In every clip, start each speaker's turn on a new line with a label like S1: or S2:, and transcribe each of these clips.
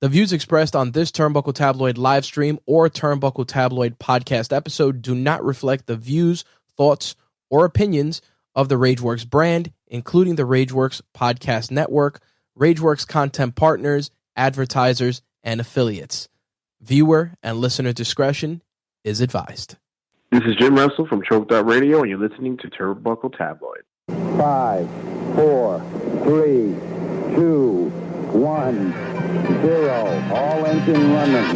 S1: The views expressed on this Turnbuckle Tabloid live stream or Turnbuckle Tabloid podcast episode do not reflect the views, thoughts, or opinions of the Rageworks brand, including the Rageworks podcast network, Rageworks content partners, advertisers, and affiliates. Viewer and listener discretion is advised.
S2: This is Jim Russell from Choke.radio, and you're listening to Turnbuckle Tabloid.
S3: 5, 4, 3, 2, 1, 0. All engine running.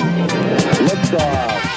S3: Liftoff.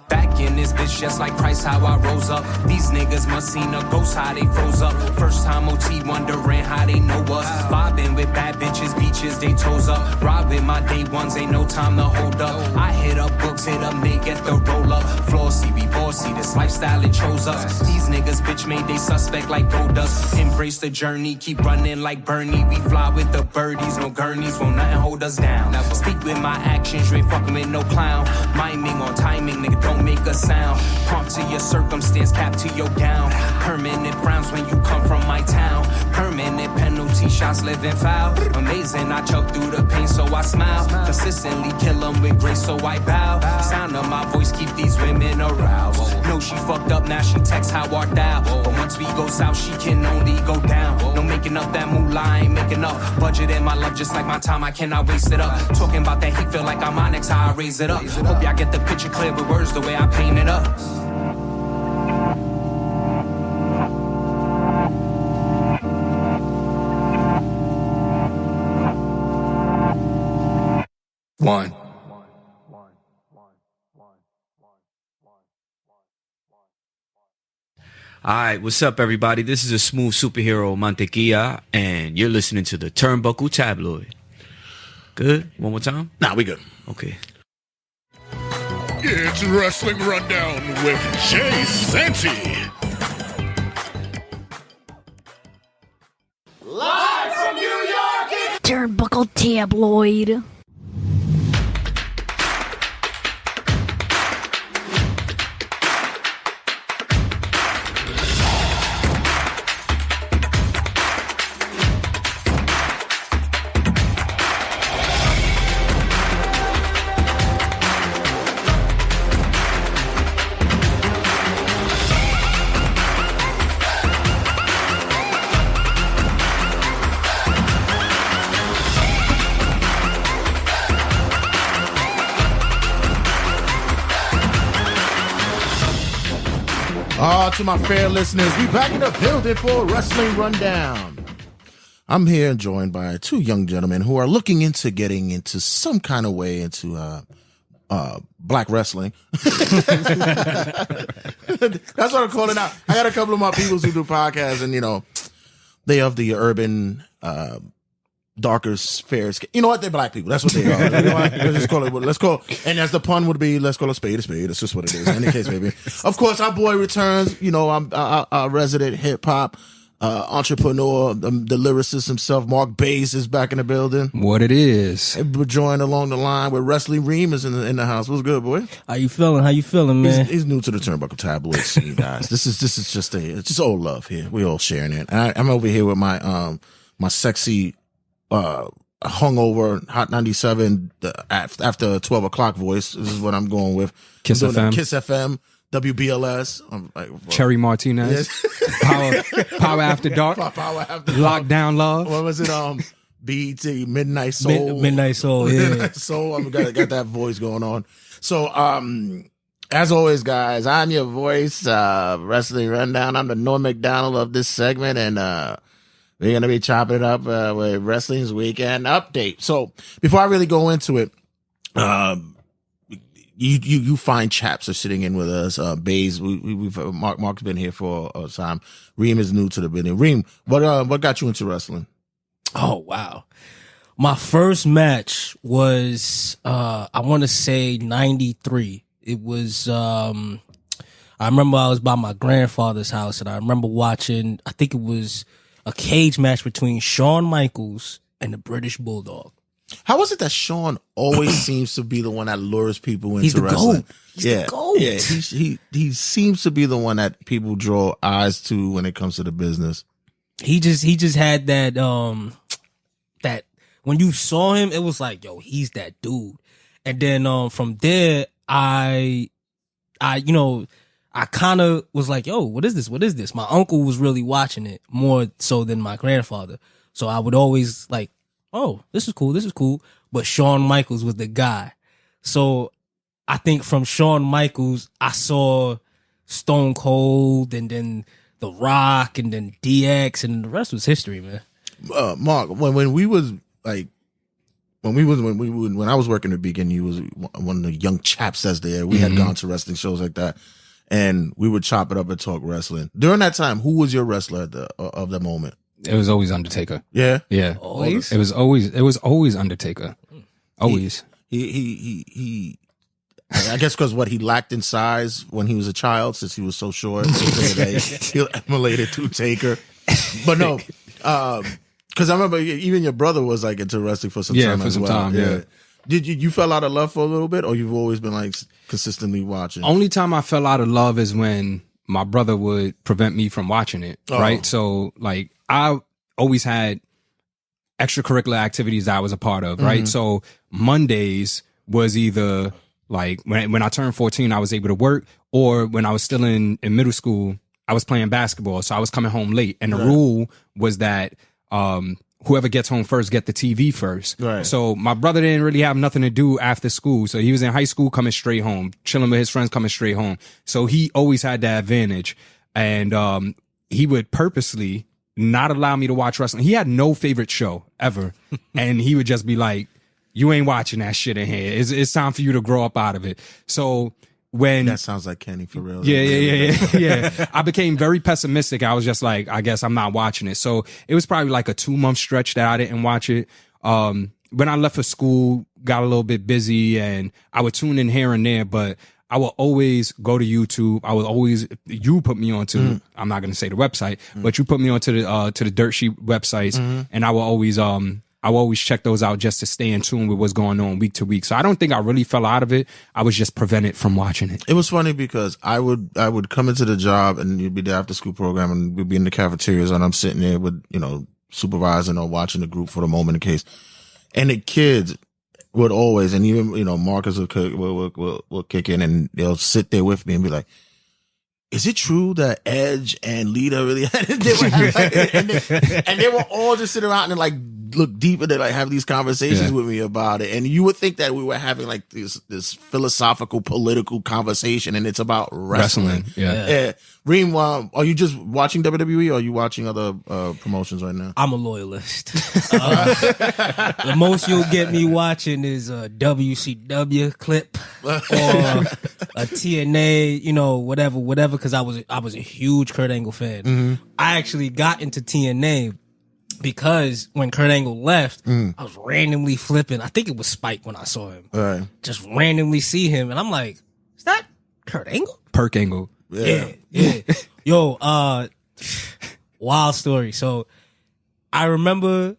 S4: Back in this bitch just like Christ, how I rose up. These niggas must seen a ghost, how they froze up. First time OT wondering how they know us. Vibing with bad bitches, beaches, they toes up. Ride with my day ones, ain't no time to hold up. I hit up books, hit up May, get the roll up. Flossy, be bossy, this lifestyle it chose us. These niggas bitch made they suspect like gold dust. Embrace the journey, keep running like Bernie. We fly with the birdies, no gurneys, won't nothing hold us down. Speak with my actions, you ain't fucking with no clown. Miming on timing, nigga, don't make a sound. Prompt to your circumstance, cap to your gown. Permanent frowns when you come from my town. Permanent penalty shots, living foul. Amazing, I choke through the pain, so I smile. Consistently kill them with grace, so I bow. Sound of my voice keep these women aroused. Know she fucked up, now she texts how art thou. But once we go south, she can only go down. No making up that moolah, I ain't making up. Budget in my love, just like my time, I cannot waste it up. Talking about that heat, feel like I'm Onyx, how I raise it up. Hope y'all get the picture clear with words the way I paint it up. One.
S5: All right, what's up, everybody? This is a smooth superhero, Mantequilla, and you're listening to the Turnbuckle Tabloid. Good? One more time?
S6: Nah, we good.
S5: Okay.
S6: It's Wrestling Rundown with Jay Santy.
S7: Live from New York,
S8: Turnbuckle Tabloid.
S6: To my fair listeners, we back in the building for Wrestling Rundown. I'm here joined by two young gentlemen who are looking into getting into some kind of way into black wrestling. That's what I'm calling out. I got a couple of my people who do podcasts, and you know, they have the urban darker spheres. You know what? They're black people. That's what they are. You know what? Let's call it. And as the pun would be, let's call a spade a spade. That's just what it is. In any case, maybe. Of course, our boy returns. You know, I'm a resident hip hop entrepreneur, the lyricist himself. Marc Baze is back in the building.
S9: What it is?
S6: We're joined along the line with Wrestling Reem is in the house. What's good, boy?
S9: How you feeling, man?
S6: He's new to the Turnbuckle Tabloid scene, guys. This is just old love here. We all sharing it. And I'm over here with my sexy hungover Hot 97 after 12 o'clock voice. This is what I'm going with.
S9: Kiss FM.
S6: Kiss FM. WBLS. I'm like,
S9: Cherry Martinez.
S6: Yes.
S9: Power After Dark.
S6: Power After
S9: Dark. Lockdown Love.
S6: What was it? BET Midnight Soul.
S9: Midnight Soul. Yeah.
S6: Midnight Soul. I got that voice going on. So As always, guys, I'm your voice, Wrestling Rundown. I'm the Norm McDonald of this segment, and we're going to be chopping it up with Wrestling's Weekend Update. So before I really go into it, you find chaps are sitting in with us. Baze, Marc's been here for a time. Reem is new to the business. Reem, what got you into wrestling?
S10: Oh, wow. My first match was, I want to say 93. It was, I remember I was by my grandfather's house and I remember watching, I think it was a cage match between Shawn Michaels and the British Bulldog.
S6: How is it that Shawn always seems to be the one that lures people into wrestling?
S10: GOAT. He's the GOAT.
S6: Yeah, he seems to be the one that people draw eyes to when it comes to the business.
S10: He just had that, that when you saw him, it was like, yo, he's that dude. And then, from there, I kind of was like, yo, what is this? What is this? My uncle was really watching it more so than my grandfather. So I would always like, oh, this is cool. This is cool. But Shawn Michaels was the guy. So I think from Shawn Michaels, I saw Stone Cold and then The Rock and then DX and the rest was history, man.
S6: Mark, when I was working at Beacon, he was one of the young chaps that's there. We had gone to wrestling shows like that, and we would chop it up and talk wrestling. During that time, who was your wrestler of the moment?
S9: It was always Undertaker.
S6: Yeah,
S9: yeah.
S10: Always.
S9: It was always Undertaker. Always.
S6: He I guess because he lacked in size when he was a child, since he was so short. So he emulated to Taker, but no. Because I remember even your brother was like into wrestling for some time as well. Yeah. Did you fell out of love for a little bit, or you've always been like consistently watching?
S9: Only time I fell out of love is when my brother would prevent me from watching it. Right. So like I always had extracurricular activities that I was a part of. Right. So Mondays was either like when I turned 14, I was able to work, or when I was still in middle school, I was playing basketball. So I was coming home late, and the rule was that whoever gets home first get the TV first. Right. So my brother didn't really have nothing to do after school. So he was in high school coming straight home, chilling with his friends coming straight home. So he always had that advantage. And he would purposely not allow me to watch wrestling. He had no favorite show ever. And he would just be like, you ain't watching that shit in here. It's time for you to grow up out of it. So when
S6: that sounds like Kenny for real.
S9: Yeah. I became very pessimistic. I was just like, I guess I'm not watching it. So it was probably like a 2-month stretch that I didn't watch it. When I left for school, got a little bit busy, and I would tune in here and there, but I would always go to YouTube. You put me onto, I'm not going to say the website, but you put me onto the Dirt Sheet websites, and I will always check those out just to stay in tune with what's going on week to week. So I don't think I really fell out of it. I was just prevented from watching it.
S6: It was funny because I would come into the job, and you'd be the after school program, and we'd be in the cafeterias, and I'm sitting there with, supervising or watching the group for the moment in case. And the kids would always, and even, Marcus will kick in, and they'll sit there with me and be like, is it true that Edge and Lita really had it? And they were all just sitting around and like look deep and they like have these conversations with me about it. And you would think that we were having like this philosophical, political conversation, and it's about wrestling. Yeah. Reem, are you just watching WWE, or are you watching other promotions right now?
S10: I'm a loyalist. The most you'll get me watching is a WCW clip or a TNA, whatever. Because I was a huge Kurt Angle fan. I actually got into TNA because when Kurt Angle left, I was randomly flipping. I think it was Spike when I saw him. Right. Just randomly see him, and I'm like, is that Kurt Angle?
S9: Perk Angle.
S10: Yeah. Yo, wild story. So I remember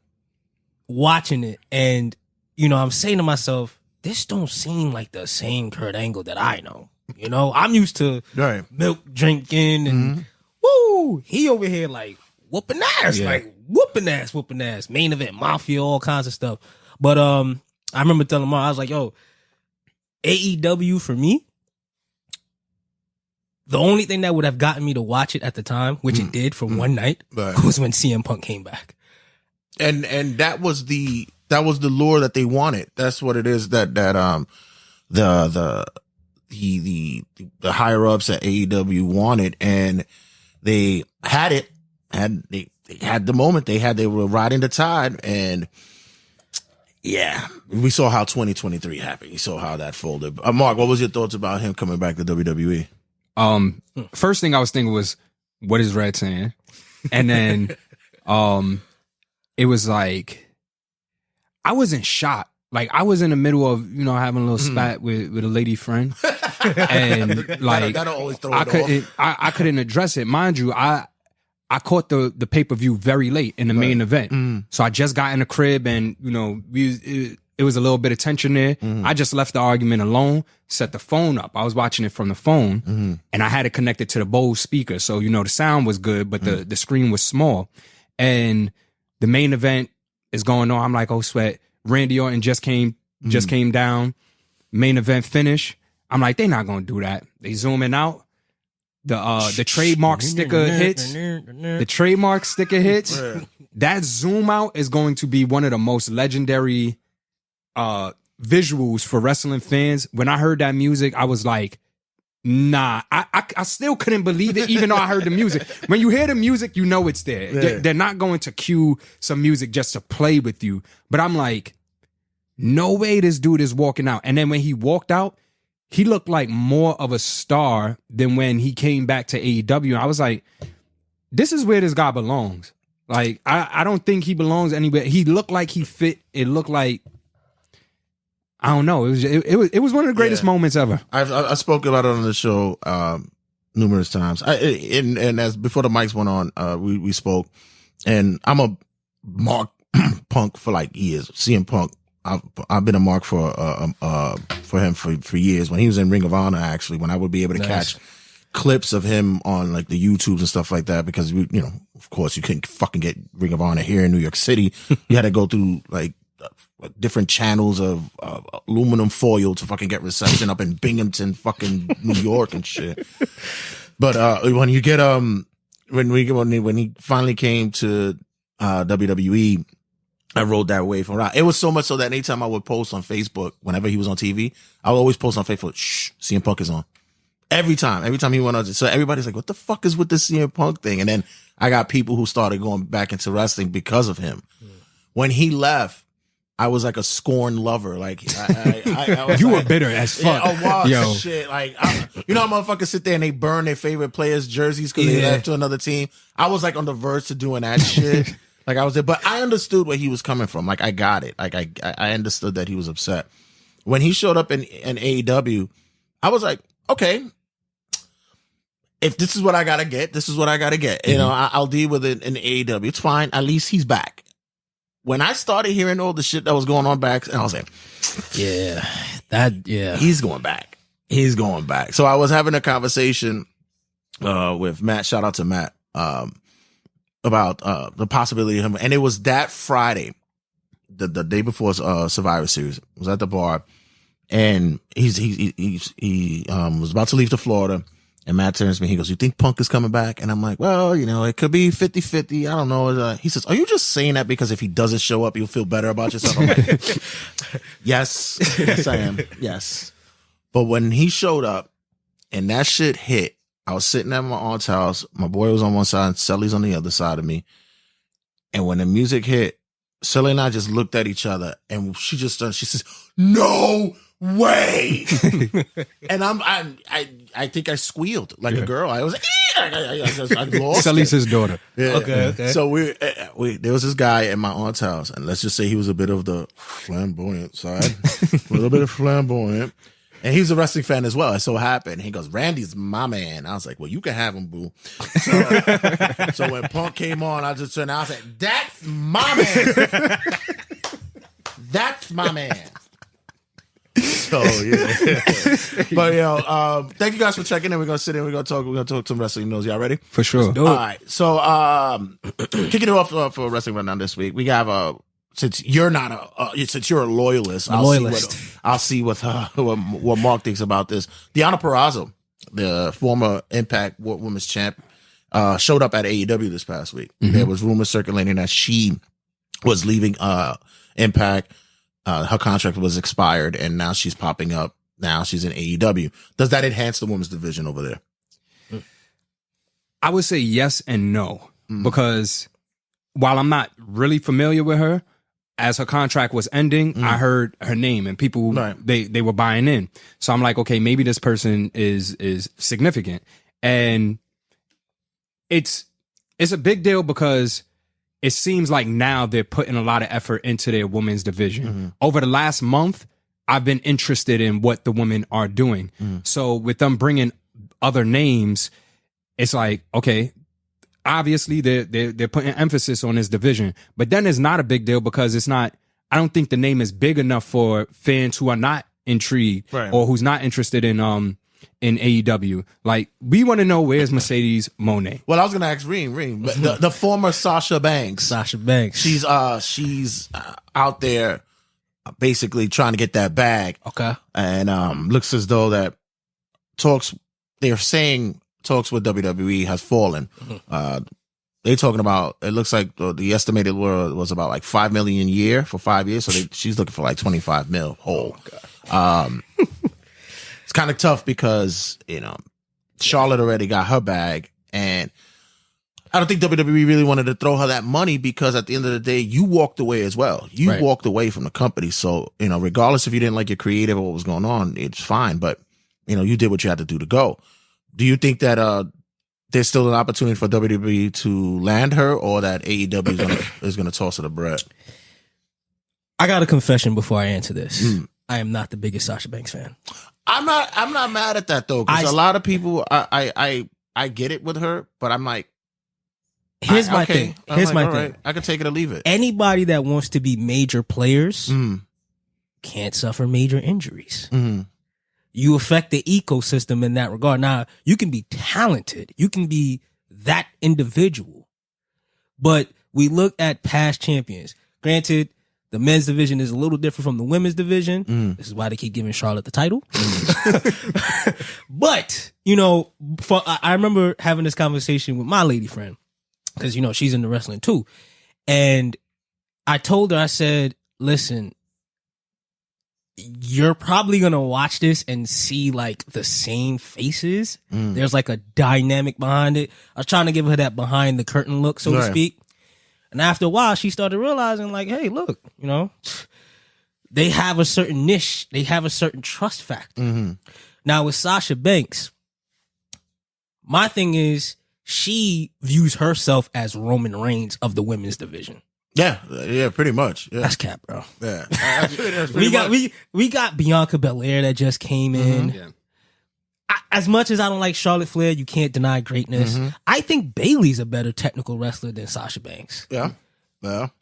S10: watching it, and I'm saying to myself, this don't seem like the same Kurt Angle that I know. I'm used to milk drinking and woo. He over here like whooping ass, like whooping ass. Main event, mafia, all kinds of stuff. But I remember telling Mark, I was like, yo, AEW for me, the only thing that would have gotten me to watch it at the time, which it did for one night, was when CM Punk came back.
S6: And that was the lure that they wanted. That's what it is. That the higher ups at AEW wanted, and they had it. They had the moment. They were riding the tide, and yeah, we saw how 2023 happened. You saw how that folded. Mark, what was your thoughts about him coming back to WWE?
S9: First thing I was thinking was, what is Red saying? And then, it was like, I wasn't shocked. Like, I was in the middle of, having a little spat with a lady friend. And like,
S6: that'll always throw it off.
S9: I couldn't address it. Mind you, I caught the pay-per-view very late in the main event. So I just got in the crib and, it was a little bit of tension there. I just left the argument alone, set the phone up. I was watching it from the phone and I had it connected to the Bose speaker. So, the sound was good, but the screen was small. And the main event is going on. I'm like, oh, sweat. Randy Orton just came down. Main event finish. I'm like, they're not going to do that. They zooming out. The trademark sticker hits. The trademark sticker hits. That zoom out is going to be one of the most legendary visuals for wrestling fans. When I heard that music, I was like, nah. I still couldn't believe it, even though I heard the music. When you hear the music, you know it's there.
S6: Yeah.
S9: They're not going to cue some music just to play with you. But I'm like, no way this dude is walking out. And then when he walked out, he looked like more of a star than when he came back to AEW. I was like, this is where this guy belongs. Like, I don't think he belongs anywhere. He looked like he fit. It looked like, I don't know. It was one of the greatest moments ever.
S6: I spoke about it on the show numerous times. And as before the mics went on, we spoke. And I'm a Mark Punk for like years. CM Punk. I've been a Mark for him for years. When he was in Ring of Honor, actually, when I would be able to catch clips of him on like the YouTubes and stuff like that, because of course, you couldn't fucking get Ring of Honor here in New York City. You had to go through like different channels of aluminum foil to fucking get reception up in Binghamton, fucking New York and shit. But when you get when he finally came to WWE, I rode that wave around. It was so much so that anytime I would post on Facebook, whenever he was on TV, I would always post on Facebook, shh, CM Punk is on. Every time he went on. So everybody's like, what the fuck is with this CM Punk thing? And then I got people who started going back into wrestling because of him. When he left, I was like a scorned lover. Like, I was
S9: you
S6: like,
S9: were bitter as fuck.
S6: Yeah, shit. Like, how motherfuckers sit there and they burn their favorite players' jerseys because they left to another team. I was like on the verge to doing that shit. Like I was there, but I understood where he was coming from. Like I got it. Like I understood that he was upset. When he showed up in AEW, I was like, okay, if this is what I gotta get, this is what I gotta get. I'll deal with it in AEW. It's fine. At least he's back. When I started hearing all the shit that was going on back, and I was like, he's going back. He's going back. So I was having a conversation with Matt. Shout out to Matt. About the possibility of him, and it was that Friday, the day before Survivor Series. I was at the bar, and he was about to leave to Florida, and Matt turns to me. He goes, "You think Punk is coming back?" And I'm like, "Well, it could be 50-50. I don't know." He says, "Are you just saying that because if he doesn't show up, you'll feel better about yourself?" I'm like, yes, I am. Yes, but when he showed up, and that shit hit. I was sitting at my aunt's house. My boy was on one side, Sully's on the other side of me. And when the music hit, Sully and I just looked at each other, and she says, "No way!" And I think I squealed like a girl. I was like, I lost.
S9: Sully's his daughter.
S6: Yeah.
S10: Okay.
S6: So there was this guy at my aunt's house, and let's just say he was a bit of the flamboyant side, a little bit of flamboyant. And he's a wrestling fan as well. It so happened. He goes, "Randy's my man." I was like, "Well, you can have him, boo." So when Punk came on, I just turned out. I said, "That's my man. That's my man." So yeah. But thank you guys for checking in. We're gonna sit in. We're gonna talk some wrestling news. Y'all ready?
S9: For sure.
S6: All right. So kicking it off for wrestling right now this week, we have since you're not since you're a loyalist, I'll see what Mark thinks about this. Deonna Purrazzo, the former Impact Women's Champ, showed up at AEW this past week. There was rumors circulating that she was leaving Impact. Her contract was expired, and now she's popping up now she's in AEW. Does that enhance the women's division over there?
S9: I would say yes and no, because while I'm not really familiar with her, as her contract was ending, I heard her name and people, they were buying in. So I'm like, okay, maybe this person is significant. And it's a big deal because it seems like now they're putting a lot of effort into their women's division. Over the last month, I've been interested in what the women are doing. So with them bringing other names, it's like, okay, obviously they're putting emphasis on this division, but then it's not a big deal because it's not, I don't think the name is big enough for fans who are not intrigued or who's not interested in AEW. Like, we want to know, where's Mercedes Moné?
S6: Well, I was going to ask Reem, the former Sasha Banks. She's out there basically trying to get that bag.
S10: Okay.
S6: And looks as though that they're saying talks with WWE has fallen. They talking about, it looks like the estimated was about like $5 million a year for 5 years. So she's looking for like 25 mil whole. It's kind of tough because, Charlotte already got her bag, and I don't think WWE really wanted to throw her that money because at the end of the day, you walked away as well. You walked away from the company. So, regardless if you didn't like your creative or what was going on, it's fine. But, you did what you had to do to go. Do you think that there's still an opportunity for WWE to land her, or that AEW is going to toss her the bread?
S10: I got a confession before I answer this. I am not the biggest Sasha Banks fan.
S6: I'm not mad at that though, because a lot of people, I get it with her, but I'm like,
S10: here's my thing. Here's my thing.
S6: Right, I can take it or leave it.
S10: Anybody that wants to be major players can't suffer major injuries. You affect the ecosystem in that regard. Now, you can be talented. You can be that individual. But we look at past champions. Granted, the men's division is a little different from the women's division. This is why they keep giving Charlotte the title. But, I remember having this conversation with my lady friend, because, she's into wrestling too. And I told her, I said, listen, you're probably going to watch this and see like the same faces. There's like a dynamic behind it. I was trying to give her that behind the curtain look, so to speak. And after a while, she started realizing like, hey, look, they have a certain niche. They have a certain trust factor. Now with Sasha Banks, my thing is she views herself as Roman Reigns of the women's division.
S6: Yeah, pretty much. Yeah.
S10: That's cap, bro.
S6: Yeah,
S10: we got Bianca Belair that just came in. As much as I don't like Charlotte Flair, you can't deny greatness. I think Bayley's a better technical wrestler than Sasha Banks.
S6: Yeah.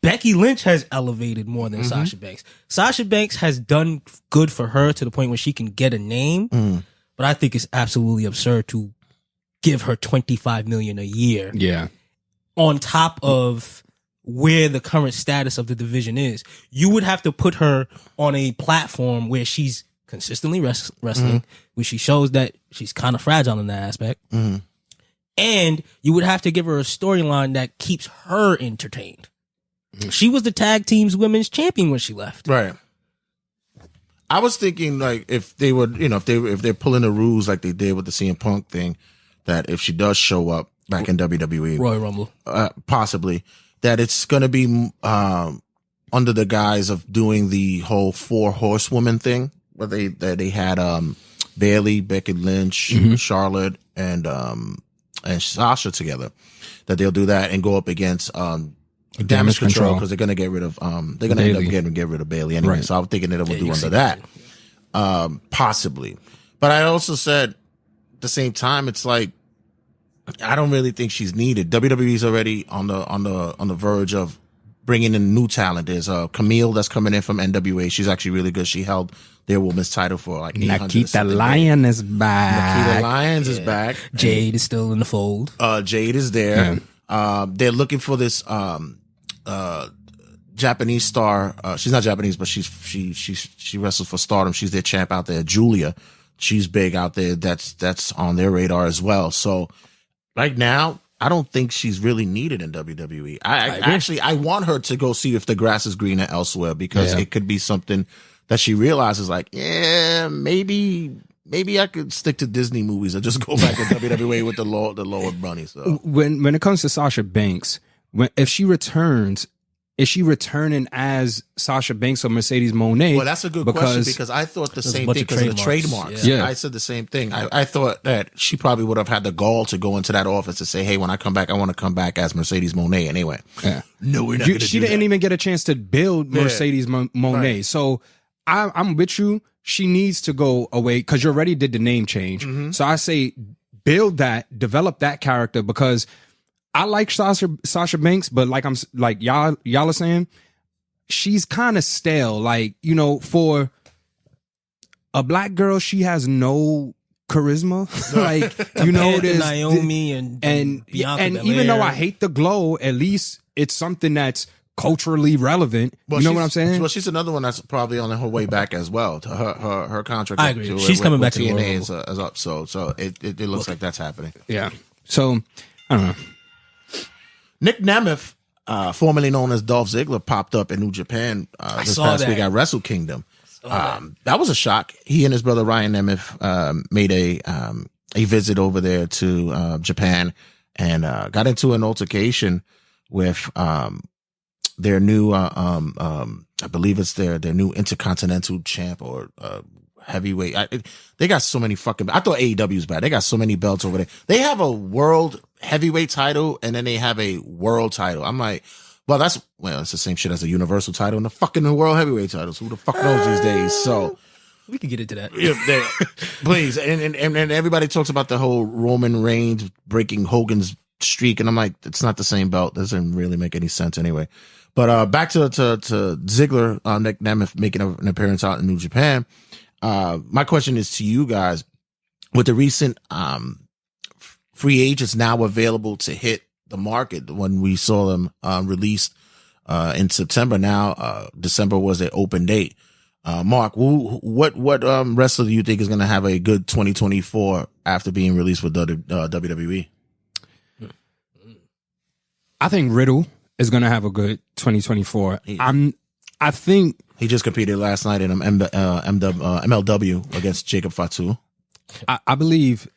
S10: Becky Lynch has elevated more than Sasha Banks. Sasha Banks has done good for her to the point where she can get a name, but I think it's absolutely absurd to give her $25 million a year.
S9: Yeah.
S10: On top of where the current status of the division is. You would have to put her on a platform where she's consistently wrestling, where she shows that she's kind of fragile in that aspect. And you would have to give her a storyline that keeps her entertained. She was the tag team's women's champion when she left.
S6: Right. I was thinking like if they would, if they're pulling the rules like they did with the CM Punk thing, that if she does show up back in WWE,
S10: Royal Rumble,
S6: possibly, that it's going to be under the guise of doing the whole 4 horsewoman thing, where they had Bayley, Becky Lynch, Charlotte, and Sasha together. That they'll do that and go up against Damage Control, because they're going to get rid of they're going to end up get rid of Bayley anyway. Right. So I'm thinking that it will do under that, possibly. But I also said at the same time, it's like, I don't really think she's needed. WWE's already on the verge of bringing in new talent. There's Camille that's coming in from NWA. She's actually really good. She held their women's title for like 800.
S9: Nikita Lyon is back.
S6: Nikita Lyons is back.
S10: Jade is still in the fold.
S6: Jade is there. Yeah. They're looking for this Japanese star. She's not Japanese, but she wrestles for Stardom. She's their champ out there. Julia, she's big out there. That's on their radar as well. So right now, I don't think she's really needed in WWE. I want her to go see if the grass is greener elsewhere, because it could be something that she realizes like, yeah, maybe I could stick to Disney movies or just go back to WWE with the lower money. So
S9: when it comes to Sasha Banks, if she returns, is she returning as Sasha Banks or Mercedes Moné?
S6: Well, that's a good question because I thought the same thing because of the trademarks.
S9: Yeah.
S6: I said the same thing. I thought that she probably would have had the gall to go into that office to say, hey, when I come back, I want to come back as Mercedes Moné anyway.
S9: Yeah.
S6: No, we're not going to do
S9: She didn't
S6: that.
S9: even get a chance to build Mercedes Moné.
S6: Right.
S9: So I'm with you. She needs to go away because you already did the name change. So I say build that, develop that character because I like Sasha Banks, but like y'all are saying, she's kind of stale. Like, you know, for a black girl, she has no charisma. Like, you know, there's
S10: Naomi and Bianca
S9: and
S10: Belair.
S9: even though I hate the glow, at least it's something that's culturally relevant.
S6: Well,
S9: you know what I'm saying?
S6: Well, she's another one that's probably on her way back as well. To her contract.
S10: I agree. She's coming back to
S6: TNA
S10: the
S6: is up. So it looks like that's happening.
S9: Yeah. So I don't know.
S6: Nick Nemeth, formerly known as Dolph Ziggler, popped up in New Japan this past week at Wrestle Kingdom. That was a shock. He and his brother Ryan Nemeth made a visit over there to Japan and got into an altercation with their new I believe it's their new Intercontinental champ or heavyweight. They got so many fucking. I thought AEW was bad. They got so many belts over there. They have a world heavyweight title and then they have a world title. I'm like, well, it's the same shit as a universal title and the fucking world heavyweight titles. Who the fuck knows these days? So
S10: we can get into that.
S6: Yeah, please. And everybody talks about the whole Roman Reigns breaking Hogan's streak, and I'm like, it's not the same belt. Doesn't really make any sense anyway. But back to Ziggler, Nick Nemeth making an appearance out in New Japan. My question is to you guys: with the recent free agents now available to hit the market, when we saw them released in September, now December was an open date. Mark, what wrestler do you think is going to have a good 2024 after being released with WWE?
S9: I think Riddle is going to have a good 2024. I think
S6: he just competed last night in MLW against Jacob Fatu.
S9: I believe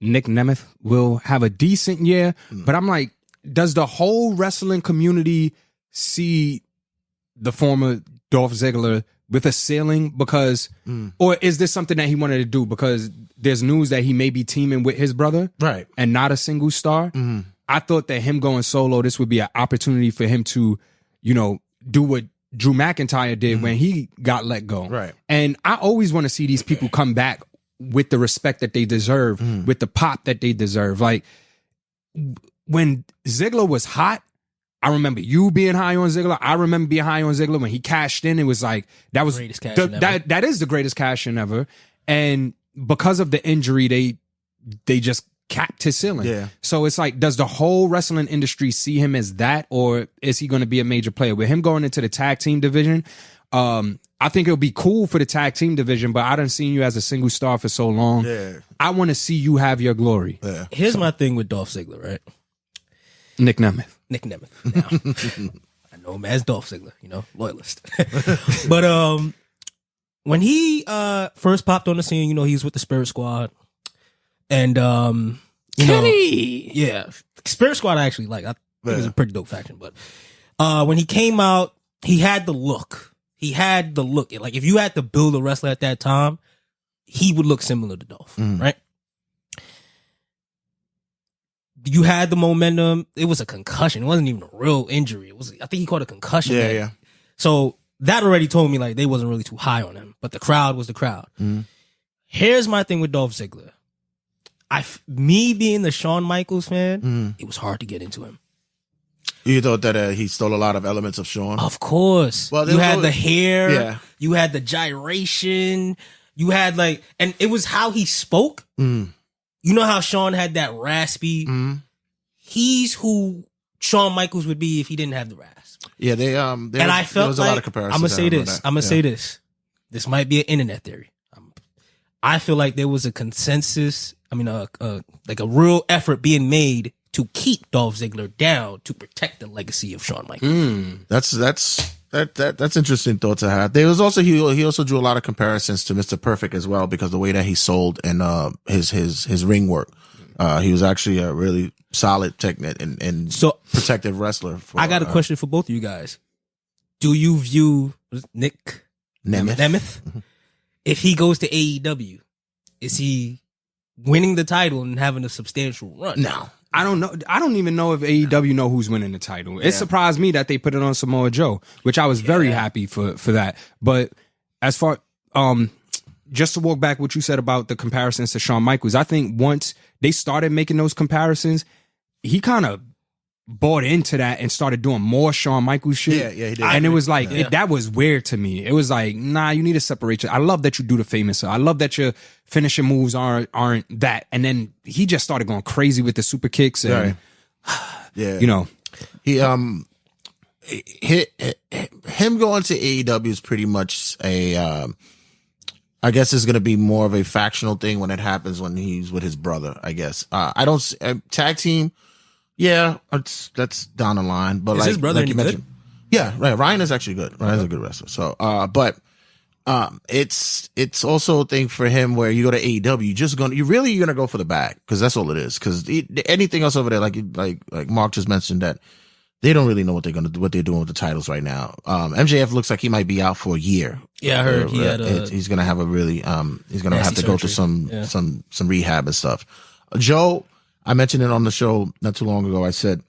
S9: Nick Nemeth will have a decent year, but I'm like, does the whole wrestling community see the former Dolph Ziggler with a ceiling? Because, or is this something that he wanted to do? Because there's news that he may be teaming with his brother,
S6: right,
S9: and not a single star. I thought that him going solo, this would be an opportunity for him to, you know, do what Drew McIntyre did when he got let go.
S6: Right.
S9: And I always want to see these people come back with the respect that they deserve, with the pop that they deserve. Like when Ziggler was hot, I remember you being high on Ziggler. I remember being high on Ziggler when he cashed in. It was like, that was that is the greatest cash in ever. And because of the injury, they just capped his ceiling.
S6: Yeah.
S9: So it's like, does the whole wrestling industry see him as that, or is he going to be a major player? With him going into the tag team division, I think it'll be cool for the tag team division, but I done seen you as a single star for so long.
S6: Yeah.
S9: I want to see you have your glory.
S6: Yeah.
S10: Here's my thing with Dolph Ziggler, right?
S9: Nick Nemeth.
S10: Now, I know him as Dolph Ziggler, you know, loyalist. But when he first popped on the scene, you know, he was with the Spirit Squad. And you know, yeah, Spirit Squad I actually like. I think it was a pretty dope faction. But when he came out, he had the look. Like if you had to build a wrestler at that time, he would look similar to Dolph, right? You had the momentum. It was a concussion. It wasn't even a real injury. It was, I think he called it a concussion.
S6: Yeah, yeah.
S10: So that already told me like they wasn't really too high on him, but the crowd was the crowd. Here's my thing with Dolph Ziggler. Me being the Shawn Michaels fan, it was hard to get into him.
S6: You thought that he stole a lot of elements of Shawn?
S10: Of course. Well, you had the hair.
S6: Yeah.
S10: You had the gyration. You had like, and it was how he spoke. You know how Shawn had that raspy. He's who Shawn Michaels would be if he didn't have the rasp.
S6: Yeah,
S10: and I felt
S6: there was
S10: like,
S6: a lot of comparisons.
S10: I'm gonna say this. This might be an internet theory. I feel like there was a consensus. I mean, like a real effort being made to keep Dolph Ziggler down to protect the legacy of Shawn Michaels.
S6: That's That's interesting thought to have. There was also he also drew a lot of comparisons to Mr. Perfect as well, because the way that he sold and his ring work. He was actually a really solid technique and
S10: So
S6: protective wrestler.
S10: I got a question for both of you guys. Do you view Nick Nemeth? If he goes to AEW, is he winning the title and having a substantial run?
S6: No.
S9: I don't know. I don't even know if AEW know who's winning the title. It surprised me that they put it on Samoa Joe, which I was very happy for that. But as far just to walk back what you said about the comparisons to Shawn Michaels, I think once they started making those comparisons, he kind of bought into that and started doing more Shawn Michaels shit.
S6: Yeah, he did.
S9: And it was like, that was weird to me. It was like, nah, you need to separate your, I love that you do the famous. I love that your finishing moves aren't that. And then he just started going crazy with the super kicks and, you know.
S6: He, him going to AEW is pretty much a, I guess it's going to be more of a factional thing when it happens when he's with his brother, I guess. I don't, tag team, yeah, that's down the line. But
S10: is his brother
S6: like you mentioned,
S10: good?
S6: Yeah, right. Ryan is actually good. Ryan's a good wrestler. So, it's also a thing for him where you go to AEW, you're gonna go for the bag, because that's all it is. Because anything else over there, like Mark just mentioned, that they don't really know what they're doing with the titles right now. MJF looks like he might be out for a year.
S10: Yeah, I heard he had
S6: he's gonna have a really he's gonna have to go to some rehab and stuff. Joe, I mentioned it on the show not too long ago. I said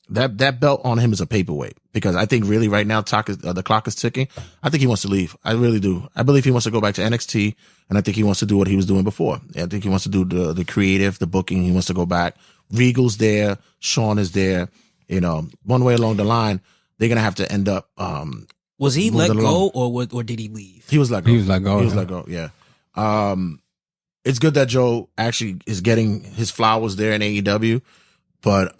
S6: that belt on him is a paperweight, because I think really right now the clock is ticking. I think he wants to leave. I really do. I believe he wants to go back to NXT, and I think he wants to do what he was doing before. I think he wants to do the creative, the booking. He wants to go back. Regal's there. Shawn is there. You know, one way along the line, they're going to have to end up.
S10: Was he let go or did he leave?
S6: He was let go.
S9: He was let go.
S6: He was let go, yeah. It's good that Joe actually is getting his flowers there in AEW, but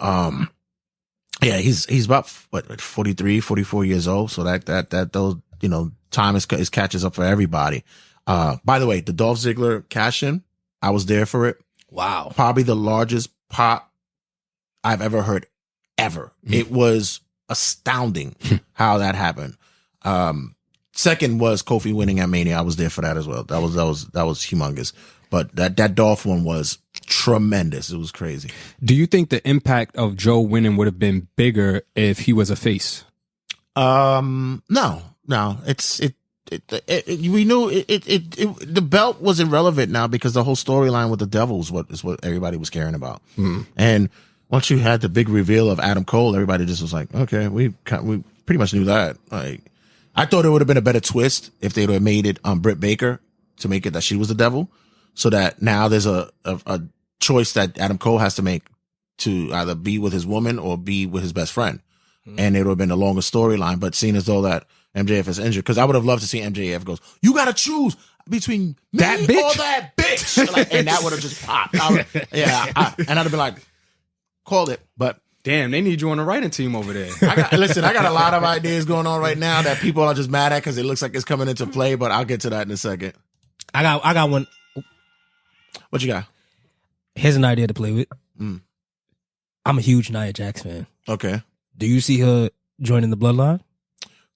S6: yeah, he's about 43, 44 years old. So that those, you know, time is catches up for everybody. By the way, the Dolph Ziggler cash in, I was there for it.
S10: Wow.
S6: Probably the largest pop I've ever heard. Ever. It was astounding how that happened. Second was Kofi winning at Mania. I was there for that as well. That was humongous. But that Dolph one was tremendous. It was crazy.
S9: Do you think the impact of Joe winning would have been bigger if he was a face?
S6: No. We knew the belt was irrelevant now, because the whole storyline with the devil is what everybody was caring about. And once you had the big reveal of Adam Cole, everybody just was like, okay, we pretty much knew that. Like, I thought it would have been a better twist if they would have made it Britt Baker to make it that she was the devil, so that now there's a choice that Adam Cole has to make to either be with his woman or be with his best friend. And it would have been a longer storyline, but seeing as though that MJF is injured, because I would have loved to see MJF goes, you got to choose between
S9: that
S6: me
S9: bitch
S6: or that bitch. Like, and that would have just popped. And I'd have been like, called it. But
S9: damn, they need you on the writing team over there.
S6: I got a lot of ideas going on right now that people are just mad at because it looks like it's coming into play, but I'll get to that in a second.
S10: I got one.
S6: What you got?
S10: Here's an idea to play with. I'm a huge Nia Jax fan.
S6: Okay.
S10: Do you see her joining the Bloodline?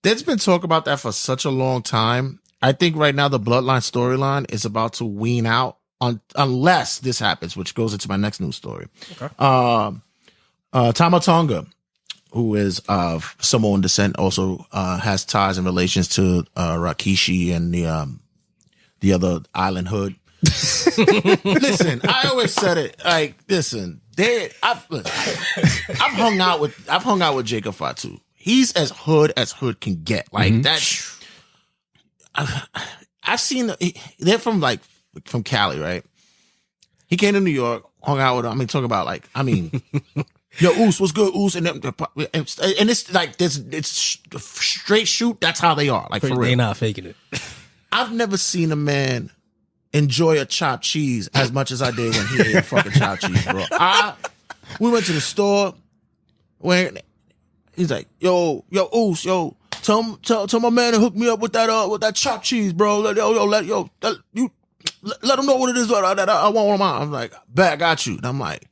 S6: There's been talk about that for such a long time. I think right now the Bloodline storyline is about to wean out unless this happens, which goes into my next news story. Okay. Tama Tonga, who is of Samoan descent, also has ties and relations to Rikishi and the other island hood. Listen, I always said it. Like, listen, I've hung out with Jacob Fatu. He's as hood can get. Like that. I've seen. They're from Cali, right? He came to New York, hung out with him. Talk about yo, Oos, what's good, Oos? And it's like it's straight shoot. That's how they are. Like, for real.
S10: They're not faking it.
S6: I've never seen a man enjoy a chopped cheese as much as I did when he ate a fucking chopped cheese, bro. We went to the store when he's like, yo, Oos, yo, tell my man to hook me up with that chopped cheese, bro. Let him know what it is that I want on mine. I'm like, bet, I got you. And I'm like,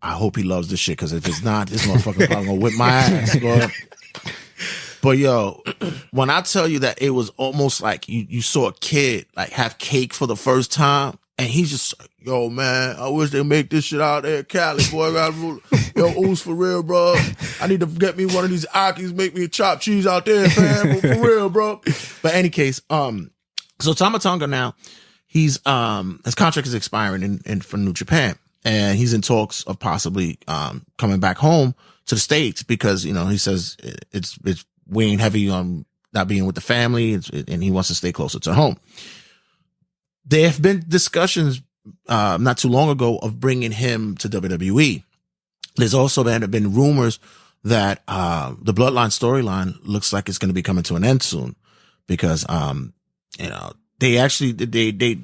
S6: I hope he loves this shit, because if it's not, this motherfucker probably gonna whip my ass, bro. But yo, when I tell you that it was almost like you saw a kid like have cake for the first time, and he's just like, yo, man, I wish they make this shit out there in Cali, boy. Yo, Ooze, for real, bro. I need to get me one of these Akis, make me a chopped cheese out there, man, for real, bro. But any case, so Tama Tonga now, he's his contract is expiring in for New Japan, and he's in talks of possibly coming back home to the States because, you know, he says it's weighing heavy on not being with the family, and he wants to stay closer to home. There have been discussions not too long ago of bringing him to WWE. There's also been rumors that the Bloodline storyline looks like it's going to be coming to an end soon because you know, they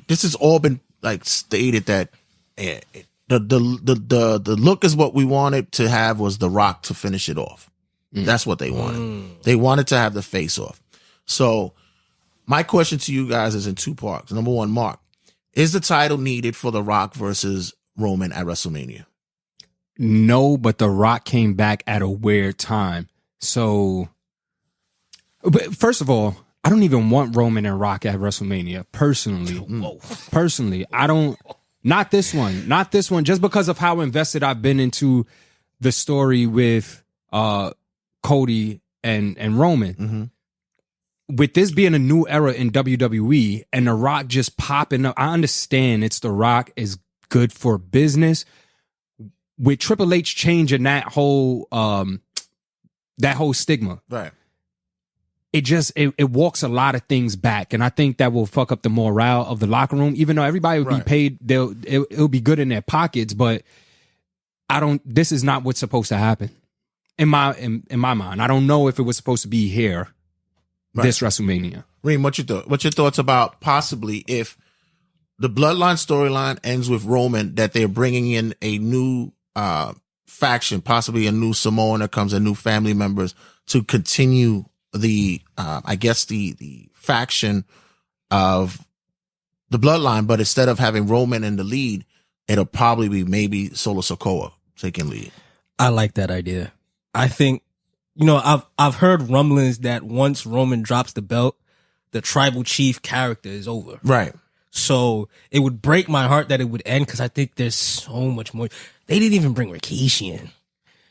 S6: this has all been like stated that the look is what we wanted to have was The Rock to finish it off. That's what they wanted. They wanted to have the face off. So my question to you guys is in two parts. Number one, Mark, is the title needed for The Rock versus Roman at WrestleMania?
S9: No, but The Rock came back at a weird time. So, but first of all, I don't even want Roman and Rock at WrestleMania personally. Personally, I don't. Not this one. Not this one. Just because of how invested I've been into the story with Cody and Roman.
S6: Mm-hmm.
S9: With this being a new era in WWE and The Rock just popping up, I understand it's The Rock is good for business. With Triple H changing that whole stigma,
S6: right?
S9: It walks a lot of things back, and I think that will fuck up the morale of the locker room. Even though everybody would be paid, it'll be good in their pockets, but this is not what's supposed to happen in my mind. I don't know if it was supposed to be here. Right. This WrestleMania.
S6: Reem, what's your thoughts about possibly if the Bloodline storyline ends with Roman, that they're bringing in a new faction, possibly a new Samoan that comes, and new family members to continue the faction of the Bloodline, but instead of having Roman in the lead, it'll probably be maybe Solo Sikoa taking lead.
S10: I like that idea. I think, you know, I've heard rumblings that once Roman drops the belt, the tribal chief character is over.
S6: Right.
S10: So it would break my heart that it would end because I think there's so much more. They didn't even bring Rikishi in.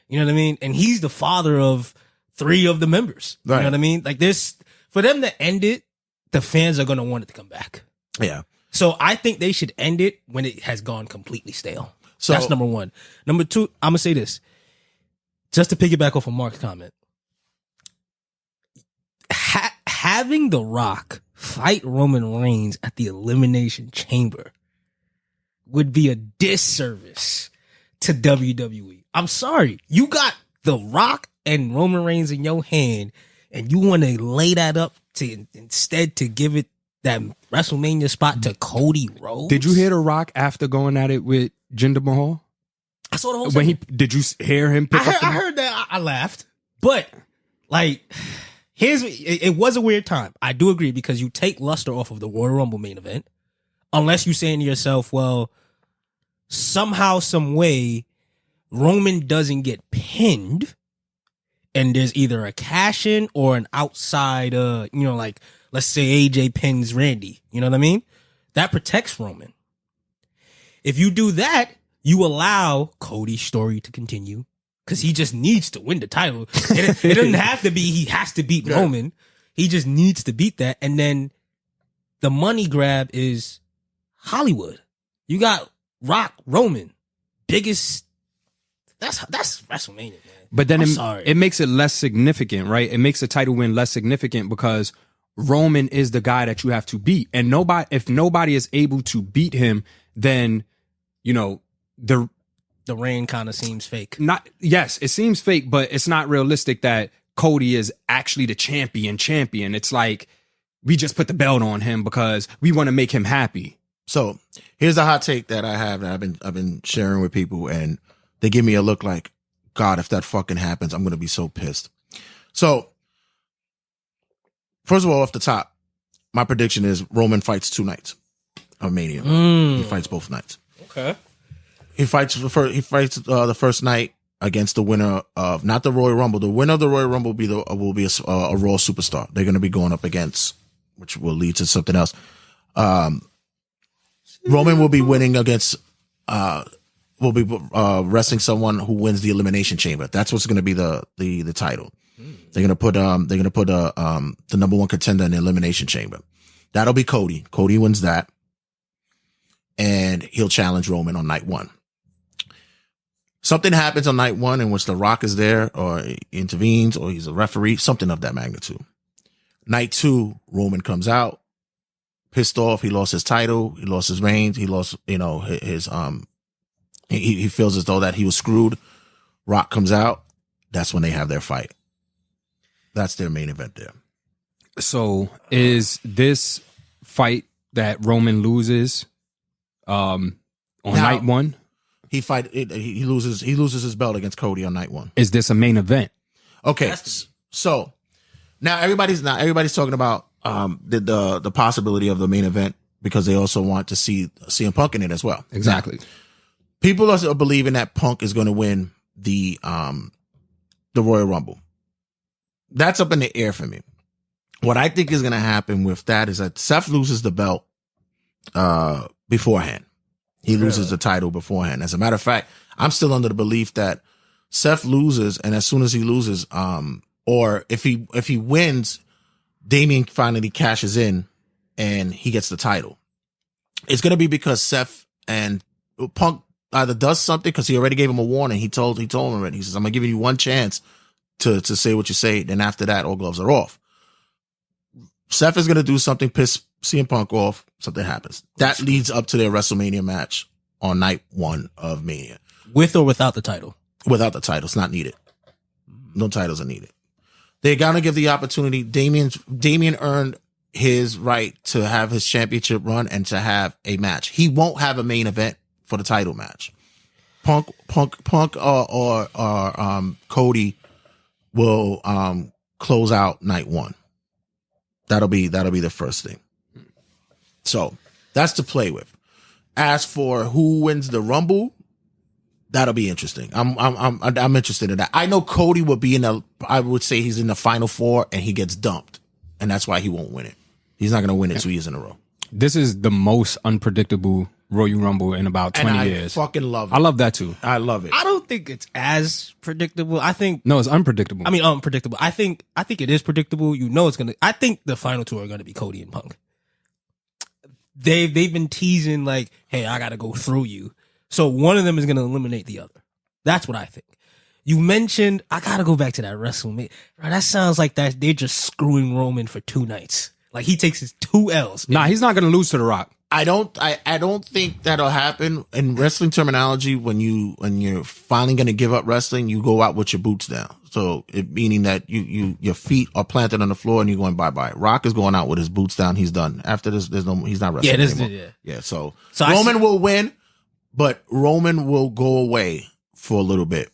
S10: You know what I mean? And he's the father of 3 of the members. Right. You know what I mean? Like this, for them to end it, the fans are going to want it to come back.
S6: Yeah.
S10: So I think they should end it when it has gone completely stale. So that's number one. Number two, I'm going to say this. Just to piggyback off of Mark's comment. Having The Rock fight Roman Reigns at the Elimination Chamber would be a disservice to WWE. I'm sorry. You got The Rock and Roman Reigns in your hand, and you want to lay that up to instead to give it that WrestleMania spot to Cody Rhodes?
S9: Did you hear The Rock after going at it with Jinder Mahal?
S10: I saw the whole thing.
S9: Did you hear him pick up?
S10: I heard that. I laughed. But, like, it was a weird time. I do agree, because you take luster off of the Royal Rumble main event, unless you're saying to yourself, well, somehow, some way, Roman doesn't get pinned, and there's either a cash-in or an outside, like, let's say AJ pins Randy. You know what I mean? That protects Roman. If you do that, you allow Cody's story to continue, because he just needs to win the title. It doesn't have to be he has to beat Roman. He just needs to beat that. And then the money grab is Hollywood. You got Rock, Roman, biggest. That's WrestleMania, man.
S9: But then it makes it less significant, right? It makes the title win less significant because Roman is the guy that you have to beat. And if nobody is able to beat him, then, you know, the
S10: reign kind of seems fake.
S9: Yes, it seems fake, but it's not realistic that Cody is actually the champion. It's like we just put the belt on him because we want to make him happy.
S6: So here's a hot take that I have that I've been sharing with people, and they give me a look like, God, if that fucking happens, I'm going to be so pissed. So first of all, off the top, my prediction is Roman fights 2 nights of Mania. He fights both nights.
S10: Okay.
S6: He fights the first night against the winner of not the Royal Rumble. The winner of the Royal Rumble will be a Raw superstar. They're going to be going up against, which will lead to something else. Roman will be winning against. Will be wrestling someone who wins the Elimination Chamber. That's what's going to be the title. They're going to put the number one contender in the Elimination Chamber. That'll be Cody. Cody wins that, and he'll challenge Roman on night one. Something happens on night one in which The Rock is there or intervenes or he's a referee, something of that magnitude. Night two, Roman comes out pissed off. He lost his title. He lost his reigns. He lost, his he feels as though that he was screwed. Rock comes out. That's when they have their fight. That's their main event there.
S9: So is this fight that Roman loses on night one?
S6: He loses his belt against Cody on night one.
S9: Is this a main event?
S6: Okay. So now everybody's talking about the possibility of the main event because they also want to see CM Punk in it as well.
S9: Exactly.
S6: Now, people are believing that Punk is going to win the Royal Rumble. That's up in the air for me. What I think is going to happen with that is that Seth loses the belt beforehand. He loses the title beforehand. As a matter of fact, I'm still under the belief that Seth loses, and as soon as he loses, or if he wins, Damian finally cashes in and he gets the title. It's going to be because Seth and Punk either does something because he already gave him a warning. He told him already. He says, "I'm gonna give you one chance to say what you say. Then after that, all gloves are off." Seth is gonna do something, piss CM Punk off. Something happens that leads up to their WrestleMania match on night one of Mania,
S10: with or without the title.
S6: Without the title, it's not needed. No titles are needed. They're gonna give the opportunity. Damian earned his right to have his championship run and to have a match. He won't have a main event for the title match. Punk or Cody will close out night one. That'll be the first thing. So that's to play with. As for who wins the Rumble, that'll be interesting. I'm interested in that. I know Cody will be I would say he's in the final four and he gets dumped, and that's why he won't win it. He's not going to win it 2 years in a row.
S9: This is the most unpredictable Royal Rumble in about 20 years.
S6: I fucking love it.
S9: I love that too.
S6: I love it.
S10: I don't think it's as predictable. I think
S9: no, it's unpredictable.
S10: I mean, unpredictable. I think it is predictable. It's gonna. I think the final two are gonna be Cody and Punk. They've been teasing like, "Hey, I gotta go through you." So one of them is gonna eliminate the other. That's what I think. You mentioned I gotta go back to that WrestleMania. Right, that sounds like that they're just screwing Roman for 2 nights. Like he takes his 2 L's.
S9: Nah, he's not gonna lose to The Rock.
S6: I don't think that'll happen. In wrestling terminology, when you're finally going to give up wrestling, you go out with your boots down. So meaning that your feet are planted on the floor and you're going bye-bye. Rock is going out with his boots down. He's done. After this, he's not wrestling anymore. Yeah. So Roman will win, but Roman will go away for a little bit.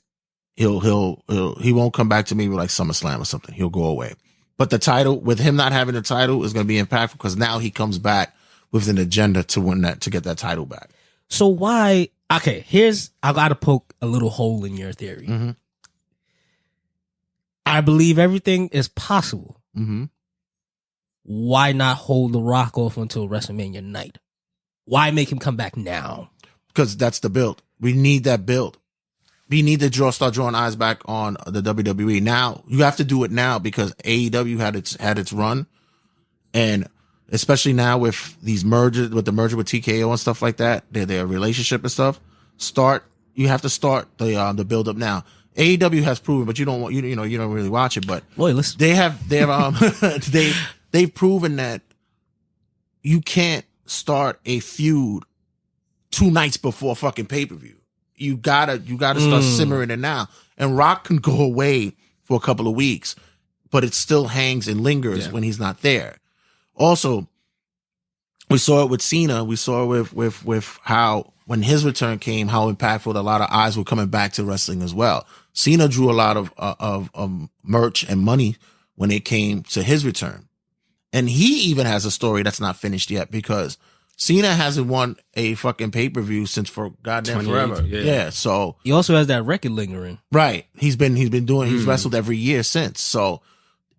S6: He won't come back to me with like SummerSlam or something. He'll go away. But the title, with him not having the title, is going to be impactful because now he comes back with an agenda to win that, to get that title back.
S10: So why? Okay, I got to poke a little hole in your theory.
S6: Mm-hmm.
S10: I believe everything is possible.
S6: Mm-hmm.
S10: Why not hold The Rock off until WrestleMania night? Why make him come back now?
S6: Because that's the build. We need that build. We need to start drawing eyes back on the WWE. Now you have to do it now because AEW had its run, and especially now with these mergers, with the merger with TKO and stuff like that, their relationship and stuff. You have to start the build up now. AEW has proven, but you don't really watch it. But
S10: boy, listen,
S6: they've proven that you can't start a feud 2 nights before fucking pay-per-view. You gotta start simmering it now. And Rock can go away for a couple of weeks, but it still hangs and lingers when he's not there. Also, we saw it with Cena. We saw it with how when his return came, how impactful a lot of eyes were coming back to wrestling as well. Cena drew a lot of merch and money when it came to his return. And he even has a story that's not finished yet because Cena hasn't won a fucking pay-per-view since for goddamn forever. Yeah. So
S10: he also has that record lingering.
S6: Right. He's wrestled every year since. So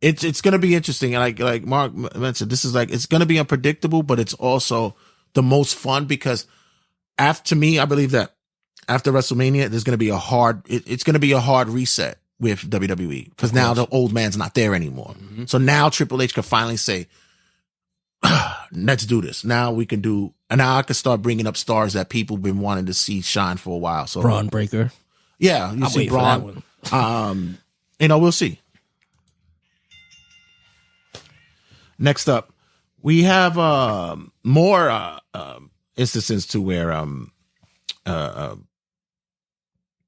S6: it's going to be interesting. And like Mark mentioned, this is like, it's going to be unpredictable, but it's also the most fun because to me, I believe that after WrestleMania, there's going to be it's going to be a hard reset with WWE because now the old man's not there anymore. Mm-hmm. So now Triple H can finally say, let's do this. Now we can do, and now I can start bringing up stars that people been wanting to see shine for a while. So
S10: Braun Breaker.
S6: Yeah. You see Braun. We'll see. Next up, we have more instances to where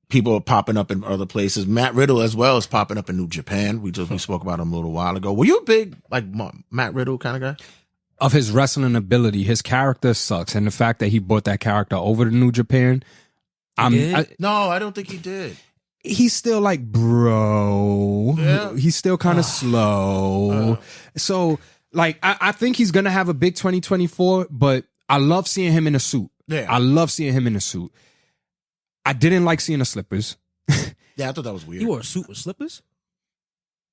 S6: people are popping up in other places. Matt Riddle as well is popping up in New Japan. We spoke about him a little while ago. Were you a big like Matt Riddle kind of guy?
S9: Of his wrestling ability, his character sucks, and the fact that he brought that character over to New Japan,
S6: no, I don't think he did.
S9: He's still like, bro. Yeah. He's still kind of slow. So, like, I think he's gonna have a big 2024, but I love seeing him in a suit.
S6: Yeah,
S9: I love seeing him in a suit. I didn't like seeing the slippers.
S6: Yeah, I thought that was weird.
S10: You wore a suit with slippers?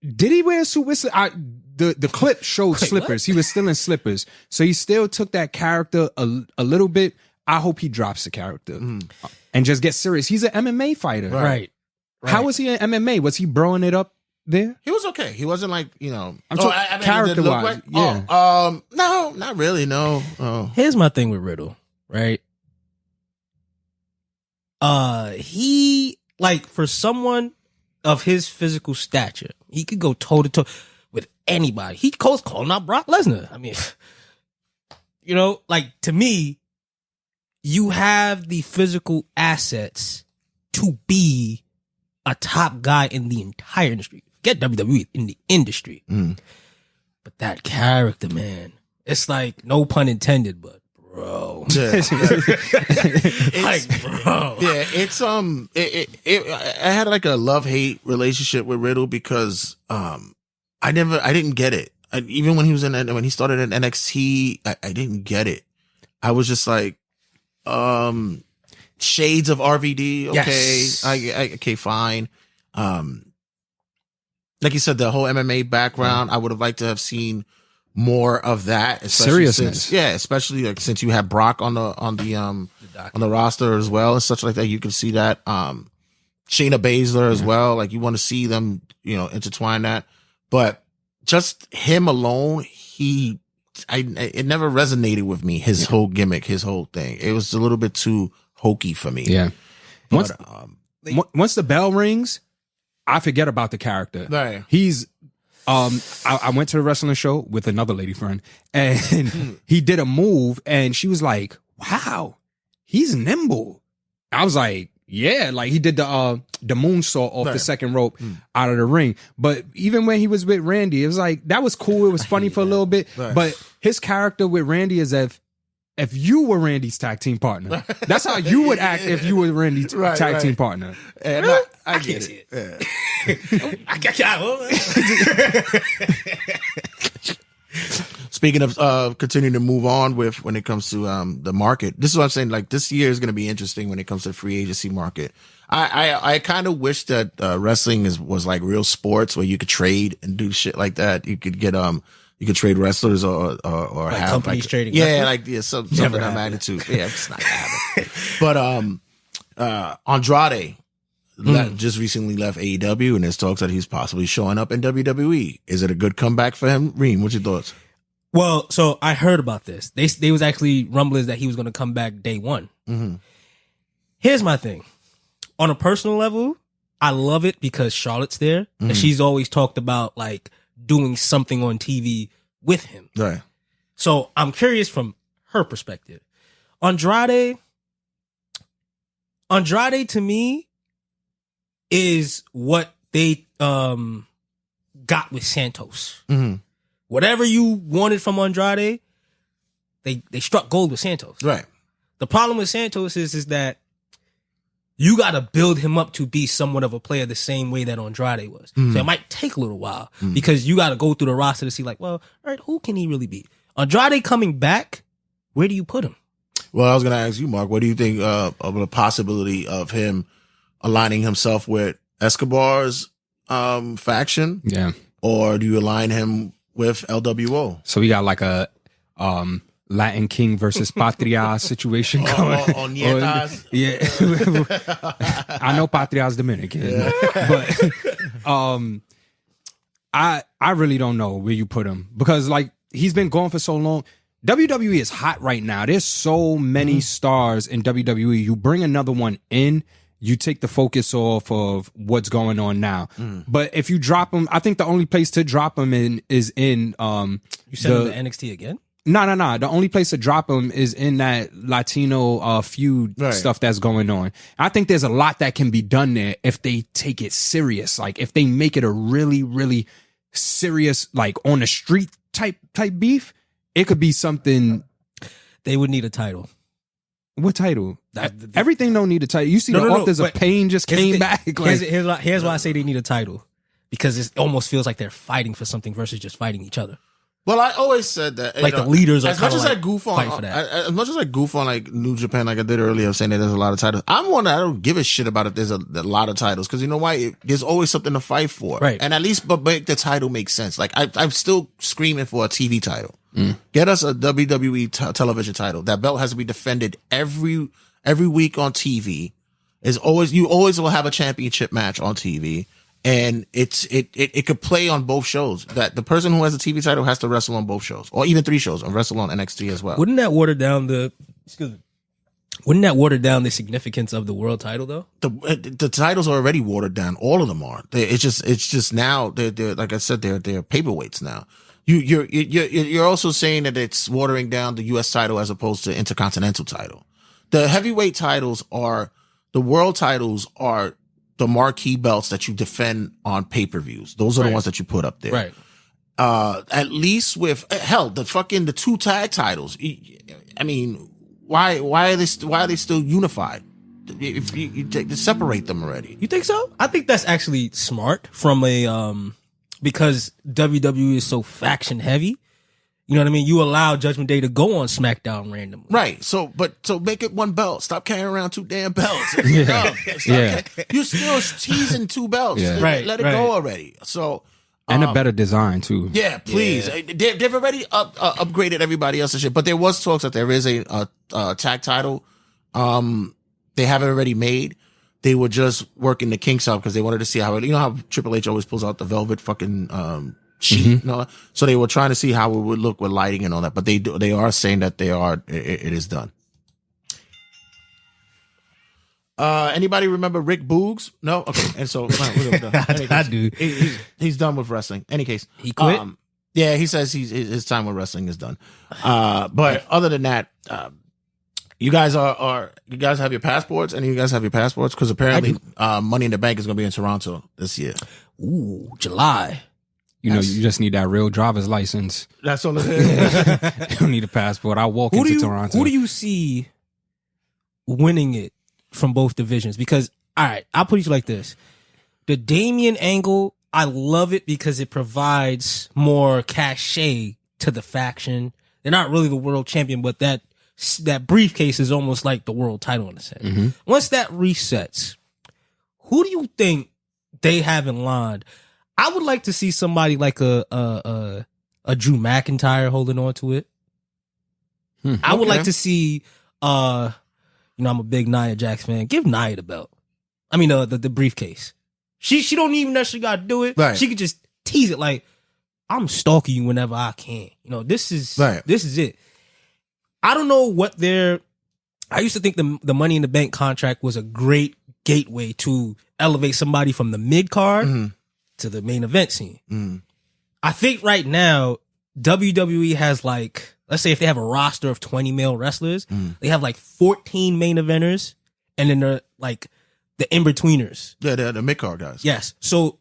S9: Did he wear a suit with the clip showed slippers. What? He was still in slippers. So he still took that character a little bit. I hope he drops the character and just gets serious. He's an MMA fighter.
S10: Right.
S9: How was he in MMA? Was he broing it up there?
S6: He was okay. He wasn't like, I'm
S9: talking character-wise.
S6: Like,
S9: yeah.
S6: No, not really, no. Oh.
S10: Here's my thing with Riddle, right? He, like, for someone of his physical stature, he could go toe-to-toe with anybody. He goes calling out Brock Lesnar. I mean, like, to me, you have the physical assets to be a top guy in the entire industry. Forget WWE, in the industry. But that character, man, it's like, no pun intended, but bro.
S6: Yeah.
S10: Like, bro.
S6: Yeah, it's I had like a love-hate relationship with Riddle because I didn't get it. Even when he was when he started in NXT, I didn't get it. I was just like, shades of RVD. Okay. Yes. Okay, fine. Like you said, the whole MMA background, I would have liked to have seen more of that.
S9: Seriousness.
S6: Especially like since you have Brock on the roster as well and such like that. You can see that. Shayna Baszler as well. Like you want to see them, intertwine that. But just him alone, it never resonated with me. His whole gimmick, his whole thing. It was a little bit too hokey for me.
S9: Yeah. Once the bell rings, I forget about the character.
S6: Right.
S9: He's I went to the wrestling show with another lady friend and he did a move and she was like, wow, he's nimble. I was like, yeah, like he did the moonsault off the second rope out of the ring. But even when he was with Randy, it was like, that was cool. It was funny for a little bit. Right. But his character with Randy is if you were Randy's tag team partner, that's how you would act if you were Randy's tag team partner.
S6: And
S10: really?
S6: I get it. Yeah. Speaking of continuing to move on with when it comes to the market, this is what I'm saying. Like this year is going to be interesting when it comes to the free agency market. I kind of wish that wrestling was like real sports where you could trade and do shit like that. You could get you could trade wrestlers or
S10: like
S6: have
S10: companies trading.
S6: Something of that magnitude. Yeah, it's not happening. But Andrade just recently left AEW, and there's talks that he's possibly showing up in WWE. Is it a good comeback for him? Reem, what's your thoughts?
S10: Well, so I heard about this. They was actually rumblings that he was going to come back day one.
S6: Mm-hmm.
S10: Here's my thing. On a personal level, I love it because Charlotte's there, and she's always talked about like doing something on TV with him.
S6: Right.
S10: So I'm curious from her perspective. Andrade to me is what they got with Santos.
S6: Mm-hmm.
S10: Whatever you wanted from Andrade, they struck gold with Santos.
S6: Right.
S10: The problem with Santos is that you got to build him up to be somewhat of a player the same way that Andrade was. So it might take a little while because you got to go through the roster to see like, well, all right, who can he really be? Andrade coming back where do you put him?
S6: Well, I was going to ask you, Mark, what do you think of the possibility of him aligning himself with Escobar's faction?
S9: Yeah. Or
S6: do you align him with LWO?
S9: So we got like a Latin King versus Patria situation going
S6: on Nietas.
S9: Yeah. I know Patria's Dominican, but I really don't know where you put him, because like he's been going for so long. WWE is hot right now. There's so many stars in WWE. You bring another one in, you take the focus off of what's going on now. But if you drop him, I think the only place to drop him in is in
S10: you send him to NXT again?
S9: No. The only place to drop him is in that Latino feud stuff that's going on. I think there's a lot that can be done there if they take it serious. Like if they make it a really, really serious, like on the street type beef, it could be something.
S10: They would need a title.
S9: What title? Everything don't need a title. You see the Authors of Pain just came back. Like,
S10: here's why I say they need a title. Because it almost feels like they're fighting for something versus just fighting each other.
S6: Well, I always said that,
S10: like the leaders are
S6: as much as
S10: like
S6: I goof on,
S10: for that.
S6: as much as I goof on like New Japan, like I did earlier, saying that there's a lot of titles. I'm one that I don't give a shit about if there's a lot of titles, because you know why? There's always something to fight for,
S10: right?
S6: And at least, but make the title make sense. Like I'm still screaming for a TV title. Get us a WWE television title. That belt has to be defended every week on TV. You always will have a championship match on TV. And it could play on both shows. That the person who has a TV title has to wrestle on both shows, or even 3 shows, and wrestle on NXT as well.
S10: Wouldn't that water down the significance of the world title though?
S6: The titles are already watered down. All of them are. It's just now they're like I said, they're paperweights now. You're also saying that it's watering down the U.S. title as opposed to Intercontinental title. The heavyweight titles the world titles are the marquee belts that you defend on pay-per-views. Those are the ones that you put up there.
S10: Right.
S6: At least with the 2 tag titles. I mean, why are they still unified? If you separate them already.
S10: You think so? I think that's actually smart from a because WWE is so faction heavy. You know what I mean? You allow Judgment Day to go on SmackDown randomly.
S6: Right. So make it 1 belt. Stop carrying around 2 damn belts. You're still teasing 2 belts.
S9: Yeah.
S6: Let it go already. So.
S9: And a better design too.
S6: Yeah, please. Yeah. They've already upgraded everybody else's shit, but there was talks that there is a tag title. They have it already made. They were just working the kinks out because they wanted to see how how Triple H always pulls out the velvet fucking, sheet and all that. So they were trying to see how it would look with lighting and all that, but they are saying that it is done. Anybody remember Rick Boogs? No? Okay. And so
S10: I do.
S6: He's done with wrestling. Any case.
S10: He quit?
S6: Yeah, he says his time with wrestling is done. But other than that, you guys you guys have your passports? Any of you guys have your passports? Because apparently Money in the Bank is going to be in Toronto this year.
S10: Ooh, July.
S9: You just need that real driver's license.
S6: That's all it is.
S9: You don't need a passport. I'll walk into Toronto.
S10: Who do you see winning it from both divisions? Because, all right, I'll put it like this. The Damian angle, I love it because it provides more cachet to the faction. They're not really the world champion, but that briefcase is almost like the world title in a sense. Once that resets, who do you think they have in line? I would like to see somebody like a Drew McIntyre holding on to it. I would like to see, I'm a big Nia Jax fan. Give Nia the belt. I mean, the briefcase. She don't even necessarily got to do it.
S6: Right.
S10: She could just tease it like, I'm stalking you whenever I can. This is it. I don't know what I used to think the Money in the Bank contract was a great gateway to elevate somebody from the mid card to the main event scene. I think right now, WWE has let's say if they have a roster of 20 male wrestlers, they have 14 main eventers, and then they're the in-betweeners.
S6: Yeah, they're the mid-card guys.
S10: Yes. So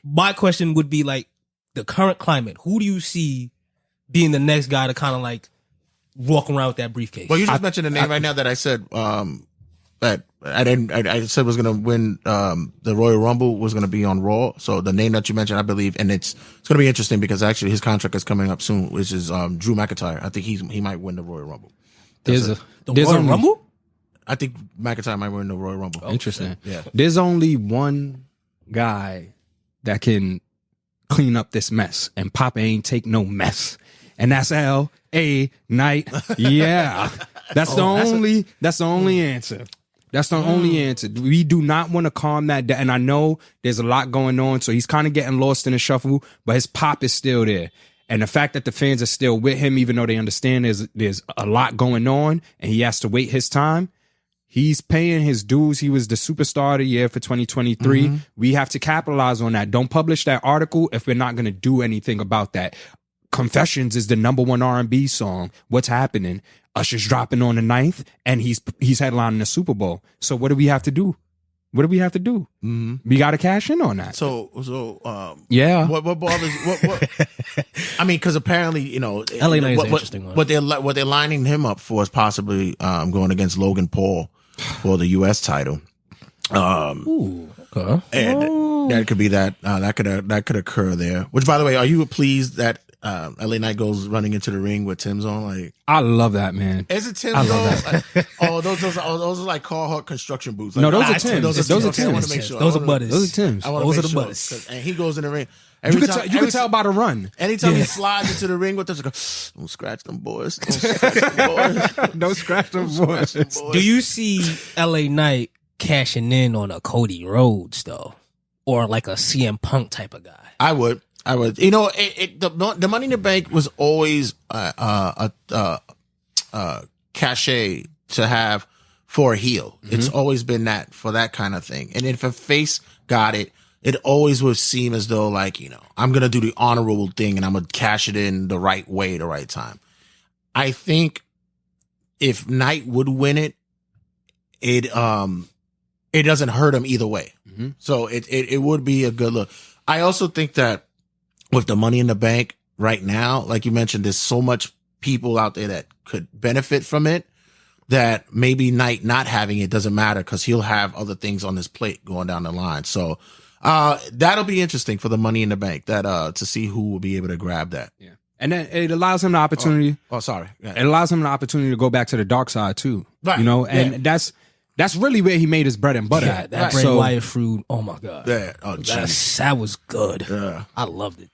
S10: my question would be the current climate, who do you see being the next guy to kind of walk around with that briefcase?
S6: Well, you just mentioned a name right now that I said that I said was going to win the Royal Rumble was going to be on Raw. So the name that you mentioned, I believe, and it's going to be interesting because actually his contract is coming up soon, which is Drew McIntyre. I think he might win the Royal Rumble.
S10: The Royal Rumble?
S6: I think McIntyre might win the Royal Rumble.
S9: Interesting.
S6: Yeah.
S9: There's only one guy that can clean up this mess, and Papa ain't take no mess, and that's L.A. Knight. Yeah, that's the only answer. That's the only answer. We do not want to calm that down. And I know there's a lot going on, so he's kind of getting lost in the shuffle, but his pop is still there. And the fact that the fans are still with him, even though they understand there's a lot going on and he has to wait his time, he's paying his dues. He was the superstar of the year for 2023. Mm-hmm. We have to capitalize on that. Don't publish that article if we're not going to do anything about that. Confessions is the number 1 R&B song. What's happening? Usher's dropping on the 9th, and he's headlining the Super Bowl. So what do we have to do? What do we have to do? Mm-hmm. We got to cash in on that.
S6: Yeah. What bothers? What? I mean, because apparently, you know,
S10: LA Knight is an interesting one.
S6: What they're lining him up for is possibly going against Logan Paul for the U.S. title.
S10: Ooh, okay.
S6: And that could be that could occur there. Which, by the way, are you pleased that LA Knight goes running into the ring with Tim's on? Like,
S9: I love that, man.
S6: Is it Tim's? I love that. Those are like Carhartt construction boots. Like,
S9: no, those are Tim's. Those are Tim's.
S6: I want to make sure.
S10: Those are Butters.
S9: Those are Tim's.
S10: Those are the Butters.
S6: And he goes in the ring.
S9: You could tell by the run.
S6: Anytime he slides into the ring with them, go, don't scratch them boys. Don't scratch them boys.
S9: Don't scratch them boys.
S10: Do you see LA Knight cashing in on a Cody Rhodes though, or like a CM Punk type of guy?
S6: I would. You know, the Money in the Bank was always a cachet to have for a heel. Mm-hmm. It's always been that for that kind of thing. And if a face got it, it always would seem as though, like, you know, I'm going to do the honorable thing and I'm going to cash it in the right way, the right time. I think if Knight would win it, it doesn't hurt him either way. Mm-hmm. So it would be a good look. I also think that with the Money in the Bank right now, like you mentioned, there's so much people out there that could benefit from it that maybe Knight not having it doesn't matter because he'll have other things on his plate going down the line. So that'll be interesting for the Money in the Bank to see who will be able to grab that.
S9: Yeah. And then it allows him the opportunity.
S6: Sorry. Yeah.
S9: It allows him the opportunity to go back to the dark side too.
S6: Right.
S9: You know, and that's really where he made his bread and butter.
S10: Yeah, that Bray Wyatt fruit. Oh my God.
S6: Yeah.
S10: That was good.
S6: Yeah.
S10: I loved it.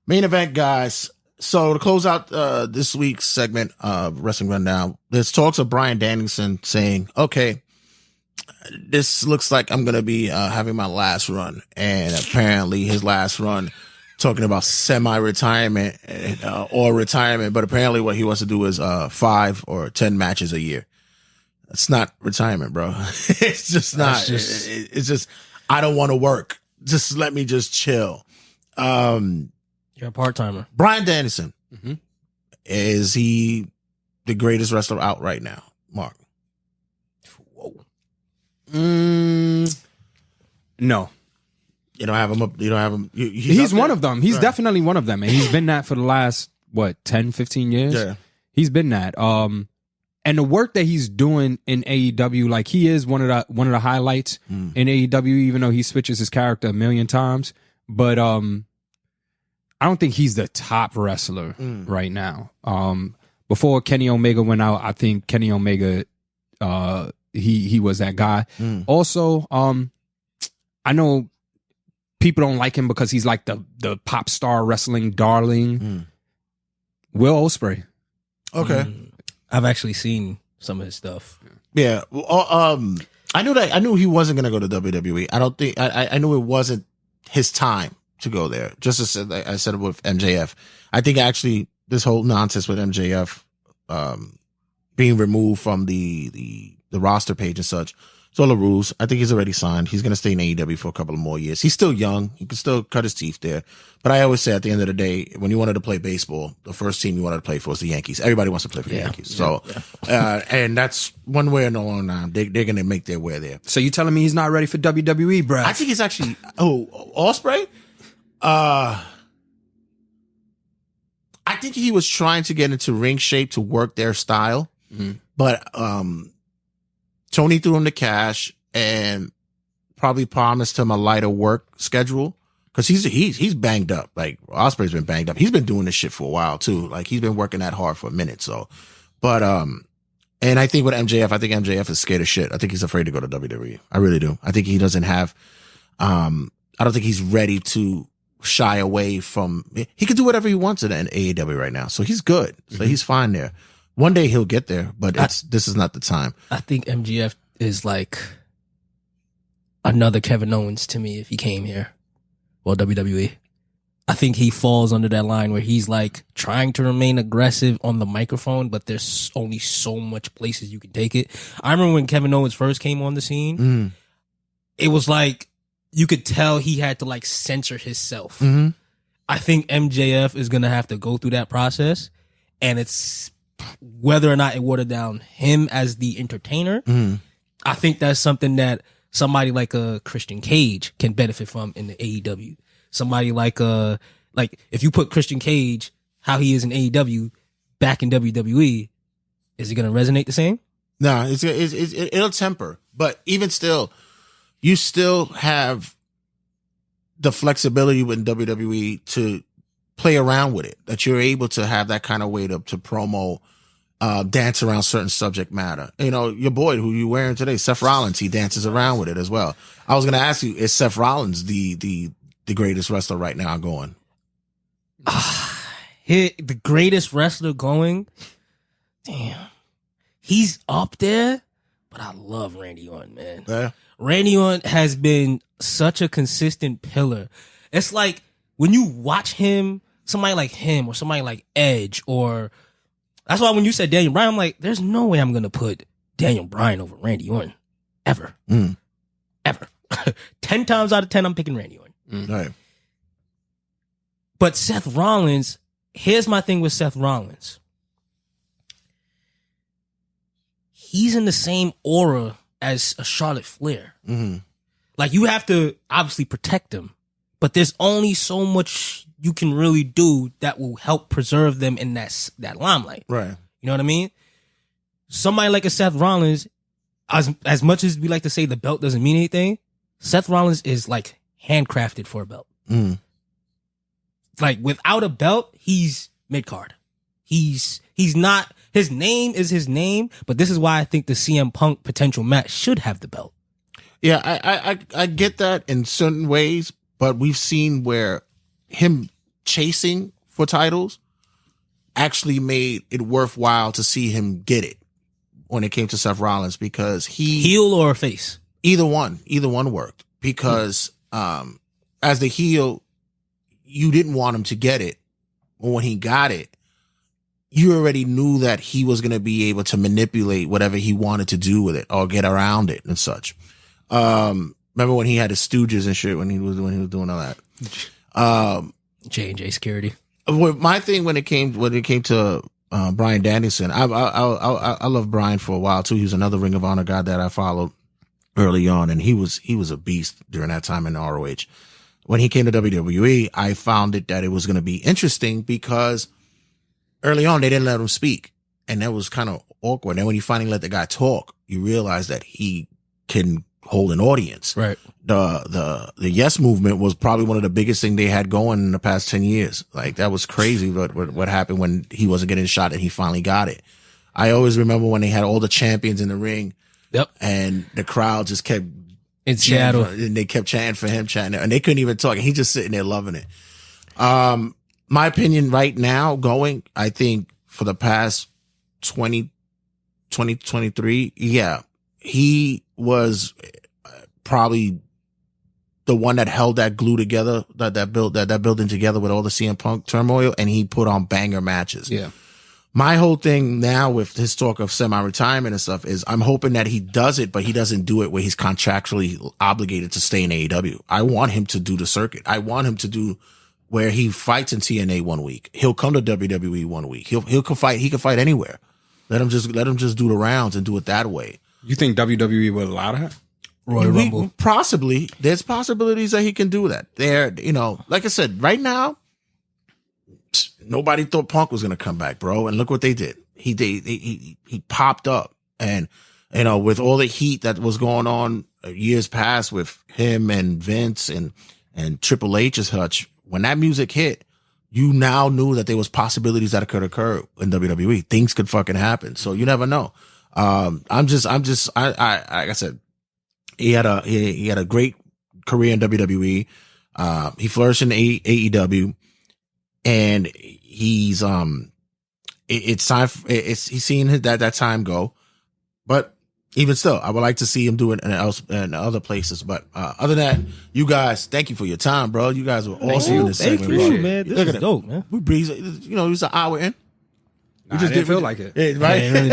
S6: Main event, guys. So to close out this week's segment of Wrestling Rundown, there's talks of Bryan Danielson saying, okay, this looks like I'm going to be having my last run. And apparently his last run, talking about semi-retirement or retirement, but apparently what he wants to do is 5 or 10 matches a year. It's not retirement, bro. It's just not. It's just, I don't want to work. Just let me just chill.
S10: You're a part-timer.
S6: Bryan Danielson. Mm-hmm. Is he the greatest wrestler out right now, Mark?
S9: Whoa. No.
S6: You don't have him up. You don't have him.
S9: He's one of them. He's definitely one of them. And he's been that for the last, 10, 15 years?
S6: Yeah.
S9: He's been that. And the work that he's doing in AEW, like he is one of the highlights in AEW, even though he switches his character a million times. But I don't think he's the top wrestler right now. Before Kenny Omega went out, I think Kenny Omega, he was that guy. Also, I know people don't like him because he's like the pop star wrestling darling. Will Ospreay.
S6: Okay.
S10: I've actually seen some of his stuff.
S6: Yeah. I knew he wasn't going to go to WWE. I don't think, I knew it wasn't his time to go there. Just as I said it with MJF. I think actually this whole nonsense with MJF being removed from the roster page and such, it's all the rules. I think he's already signed. He's going to stay in AEW for a couple of more years. He's still young. He can still cut his teeth there. But I always say at the end of the day, when you wanted to play baseball, the first team you wanted to play for was the Yankees. Everybody wants to play for the Yankees. So, and that's one way or no long now. They're going to make their way there.
S9: So you telling me he's not ready for WWE, bro?
S6: I think he's actually, Ospreay? I think he was trying to get into ring shape to work their style, but Tony threw him the cash and probably promised him a lighter work schedule because he's banged up. Like Ospreay's been banged up. He's been doing this shit for a while too. Like he's been working that hard for a minute. So, but and I think with MJF, I think MJF is scared of shit. I think he's afraid to go to WWE. I really do. I think he doesn't have. I don't think he's ready to shy away from. He can do whatever he wants in AEW right now, so he's good. So he's fine there. One day he'll get there, but this is not the time.
S10: I think MJF is like another Kevin Owens to me if he came here. Well, WWE. I think he falls under that line where he's like trying to remain aggressive on the microphone, but there's only so much places you can take it. I remember when Kevin Owens first came on the scene, it was like you could tell he had to like censor himself. I think MJF is going to have to go through that process, and it's whether or not it watered down him as the entertainer. I think that's something that somebody like a Christian Cage can benefit from in the AEW. Somebody like if you put Christian Cage, how he is in AEW, back in WWE, is it going to resonate the same?
S6: No, it'll temper. But even still, you still have the flexibility within WWE to play around with it, that you're able to have that kind of way to promo, dance around certain subject matter. You know, your boy who you wearing today, Seth Rollins, he dances around with it as well. I was going to ask you, is Seth Rollins the greatest wrestler right now going?
S10: The greatest wrestler going? Damn. He's up there, but I love Randy Orton, man.
S6: Yeah.
S10: Randy Orton has been such a consistent pillar. It's like when you watch him, somebody like him or somebody like Edge, or that's why when you said Daniel Bryan, I'm like, there's no way I'm going to put Daniel Bryan over Randy Orton. Ever. Ever. 10 times out of 10, I'm picking Randy Orton.
S6: Right.
S10: But Seth Rollins, here's my thing with Seth Rollins. He's in the same aura as a Charlotte Flair. Like, you have to obviously protect them, but there's only so much you can really do that will help preserve them in that limelight.
S6: Right.
S10: You know what I mean? Somebody like a Seth Rollins, as much as we like to say the belt doesn't mean anything, Seth Rollins is like handcrafted for a belt. Like, without a belt, he's mid-card. He's not, his name is his name, but this is why I think the CM Punk potential match should have the belt.
S6: Yeah, I get that in certain ways, but we've seen where him chasing for titles actually made it worthwhile to see him get it when it came to Seth Rollins, because he
S10: heel or face,
S6: either one worked, because as the heel, you didn't want him to get it, but when he got it, you already knew that he was going to be able to manipulate whatever he wanted to do with it or get around it and such. Remember when he had his stooges and shit when he was doing all that.
S10: J&J Security.
S6: My thing when it came to Bryan Danielson, I love Bryan for a while too. He was another Ring of Honor guy that I followed early on, and he was a beast during that time in ROH. When he came to WWE, I found that it was going to be interesting because early on they didn't let him speak, and that was kind of awkward. And when you finally let the guy talk, you realize that he can hold an audience.
S10: Right.
S6: The Yes movement was probably one of the biggest thing they had going in the past 10 years. Like, that was crazy what happened when he wasn't getting shot and he finally got it. I always remember when they had all the champions in the ring.
S10: Yep.
S6: And the crowd just kept
S10: in Seattle,
S6: and they kept chanting for him, and they couldn't even talk, and he just sitting there loving it. My opinion right now I think for the past 2023, yeah, he was probably the one that held that glue together, that building together with all the CM Punk turmoil, and he put on banger matches.
S10: Yeah.
S6: My whole thing now with his talk of semi-retirement and stuff is I'm hoping that he does it, but he doesn't do it where he's contractually obligated to stay in AEW. I want him to do the circuit. I want him to do where he fights in TNA 1 week. He'll come to WWE 1 week. He can fight anywhere. Let him just do the rounds and do it that way.
S9: You think WWE will allow that?
S10: Royal Rumble.
S6: Possibly. There's possibilities that he can do that. There, like I said, right now, nobody thought Punk was gonna come back, bro. And look what they did. He popped up, and with all the heat that was going on years past with him and Vince and Triple H's Hutch, when that music hit, you now knew that there was possibilities that could occur in WWE. Things could fucking happen. So you never know. Like I said, he had a great career in WWE. He flourished in AEW, and he's it's time. He's seen that time go, but even still, I would like to see him do it in other places. But other than that, you guys, thank you for your time, bro. You guys were awesome in this segment, bro.
S10: Man. This is dope, man.
S6: We breeze. It was an hour in.
S9: We just didn't feel like it.
S6: Yeah, right?
S10: Yeah, it really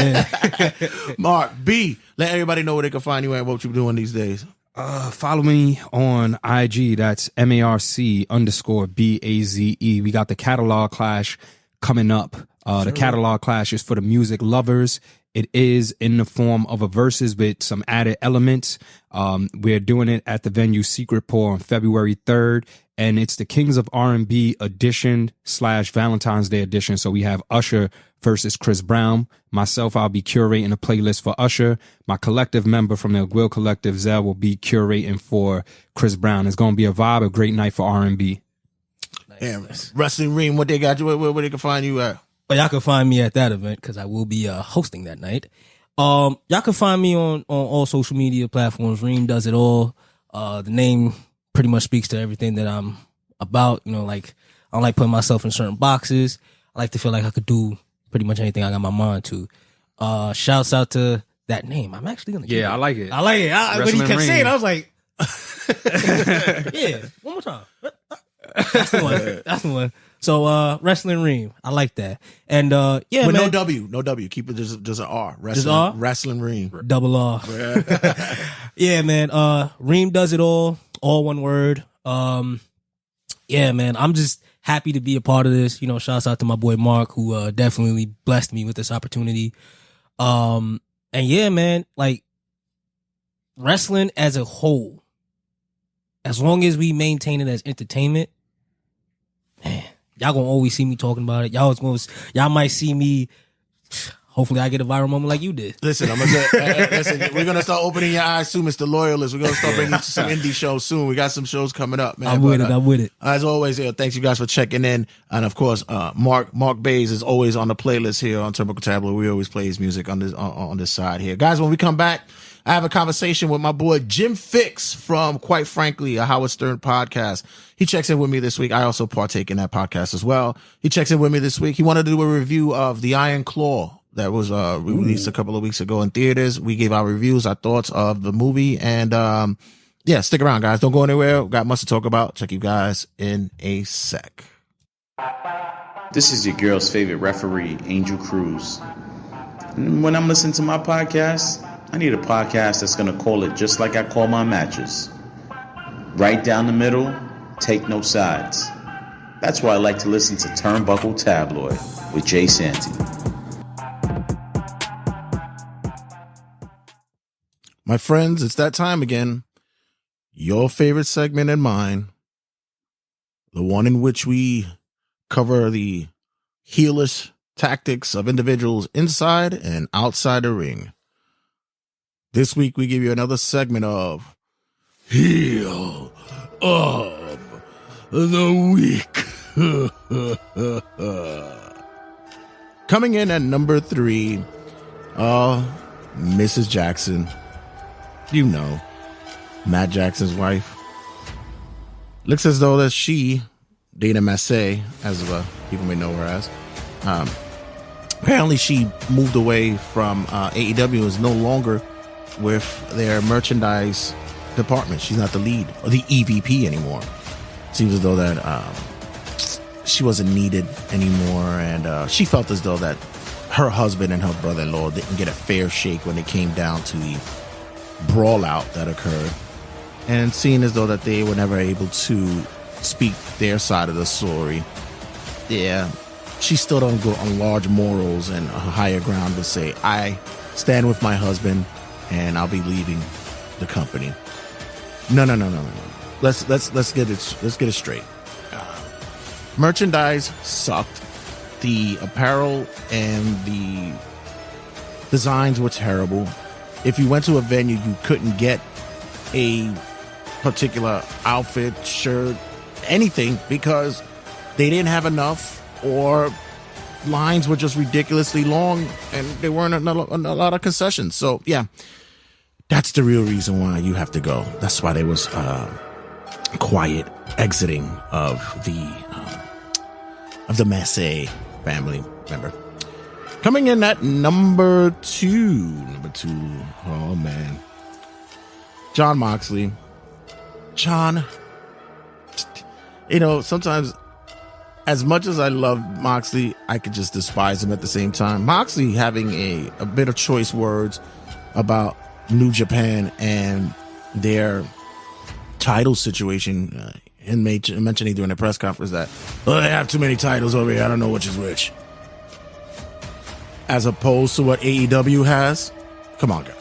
S10: did.
S6: Mark B, let everybody know where they can find you and what you're doing these days.
S9: Follow me on IG. That's MARC_BAZE. We got the catalog clash coming up. The catalog clash is for the music lovers. It is in the form of a versus with some added elements. We're doing it at the venue Secret Pour on February 3rd. And it's the Kings of R&B edition / Valentine's Day edition. So we have Usher versus Chris Brown. Myself, I'll be curating a playlist for Usher. My collective member from the Will Collective, Zell, will be curating for Chris Brown. It's going to be a vibe, a great night for R&B.
S6: Nice. Rasslin Reem, what they got you, where they can find you at?
S10: Well, y'all can find me at that event because I will be hosting that night. Y'all can find me on all social media platforms. Reem does it all. The name pretty much speaks to everything that I'm about. Like, I don't like putting myself in certain boxes. I like to feel like I could do pretty much anything I got my mind to. Shouts out to that name. I'm actually gonna.
S9: Yeah, I like it.
S10: I like it. When he kept saying it, I was like, yeah, one more time. That's the one. That's the one. So, Rasslin Reem. I like that. And, yeah,
S6: but
S10: man.
S6: No W. Keep it just an R.
S10: Just R?
S6: Rasslin Reem.
S10: Double R. Yeah, man. Reem does it all one word. Yeah, man. I'm just happy to be a part of this. Shouts out to my boy Mark, who, definitely blessed me with this opportunity. And yeah, man, like, wrestling as a whole, as long as we maintain it as entertainment, man, y'all gonna always see me talking about it. Y'all might see me. Hopefully, I get a viral moment like you did.
S6: Listen, we're gonna start opening your eyes soon, Mr. Loyalist. We're gonna start bringing you to some indie shows soon. We got some shows coming up, man.
S10: I'm with it.
S6: As always, thanks you guys for checking in, and of course, Marc Baze is always on the playlist here on Turnbuckle Tabloid. We always play his music on this side here, guys. When we come back, I have a conversation with my boy Jim Fixx from, quite frankly, a Howard Stern podcast. He checks in with me this week. I also partake in that podcast as well. He checks in with me this week. He wanted to do a review of The Iron Claw that was released a couple of weeks ago in theaters. We gave our reviews, our thoughts of the movie, and yeah, stick around, guys. Don't go anywhere. We've got much to talk about. Check you guys in a sec.
S11: This is your girl's favorite referee, Angel Cruz. And when I'm listening to my podcast, I need a podcast that's going to call it just like I call my matches. Right down the middle, take no sides. That's why I like to listen to Turnbuckle Tabloid with Jay Santee.
S6: My friends, it's that time again. Your favorite segment and mine. The one in which we cover the heelish tactics of individuals inside and outside the ring. This week, we give you another segment of Heel of the Week. Coming in at number 3, Mrs. Jackson. Matt Jackson's wife. Looks as though that she, Dana Massey, as people may know her as, apparently she moved away from AEW and is no longer with their merchandise department. She's not the lead or the EVP anymore. Seems as though that she wasn't needed anymore, and she felt as though that her husband and her brother-in-law didn't get a fair shake when it came down to the brawl out that occurred, and seeing as though that they were never able to speak their side of the story. Yeah, she stood on large morals and a higher ground to say, I stand with my husband and I'll be leaving the company. No. Let's get it straight. Merchandise sucked. The apparel and the designs were terrible. If you went to a venue, you couldn't get a particular outfit, shirt, anything, because they didn't have enough, or lines were just ridiculously long and there weren't a lot of concessions. So yeah, that's the real reason why you have to go. That's why there was quiet exiting of the Massey family member. Coming in at number two. Oh man, Jon Moxley. John, sometimes, as much as I love Moxley, I could just despise him at the same time. Moxley having a bit of choice words about New Japan and their title situation, and mentioning during the press conference that, they have too many titles over here, I don't know which is which. As opposed to what AEW has. Come on, guys.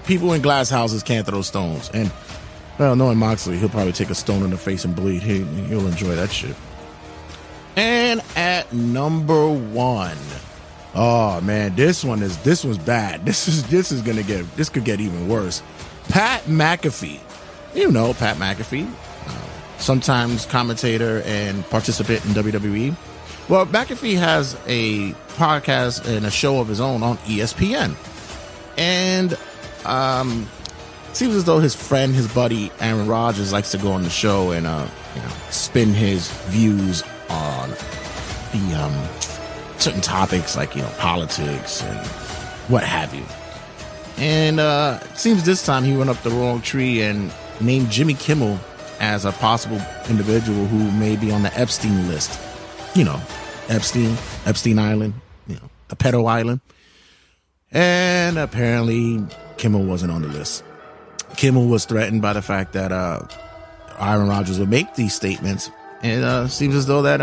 S6: People in glass houses can't throw stones. And, well, knowing Moxley, he'll probably take a stone in the face and bleed. He'll enjoy that shit. And at number one. Oh, man, this one's bad. This could get even worse. Pat McAfee. You know Pat McAfee. Sometimes commentator and participant in WWE. Well, McAfee has a podcast and a show of his own on ESPN. And seems as though his friend, his buddy, Aaron Rodgers likes to go on the show and spin his views on the certain topics like politics and what have you. And it seems this time he went up the wrong tree and named Jimmy Kimmel as a possible individual who may be on the Epstein list. Epstein Island, the pedo island. And apparently Kimmel wasn't on the list. Kimmel was threatened by the fact that Aaron Rodgers would make these statements. And it seems as though that,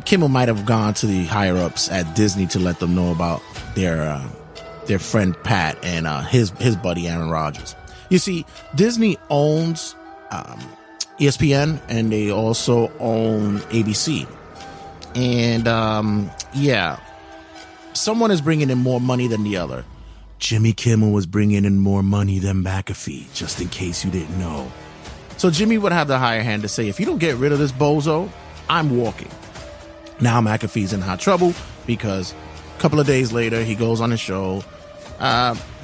S6: Kimmel might have gone to the higher-ups at Disney to let them know about their friend Pat and his buddy Aaron Rodgers. You see, Disney owns ESPN, and they also own ABC. And someone is bringing in more money than the other. Jimmy Kimmel was bringing in more money than McAfee, just in case you didn't know. So Jimmy would have the higher hand to say, if you don't get rid of this bozo, I'm walking. Now McAfee's in hot trouble because a couple of days later, he goes on a show,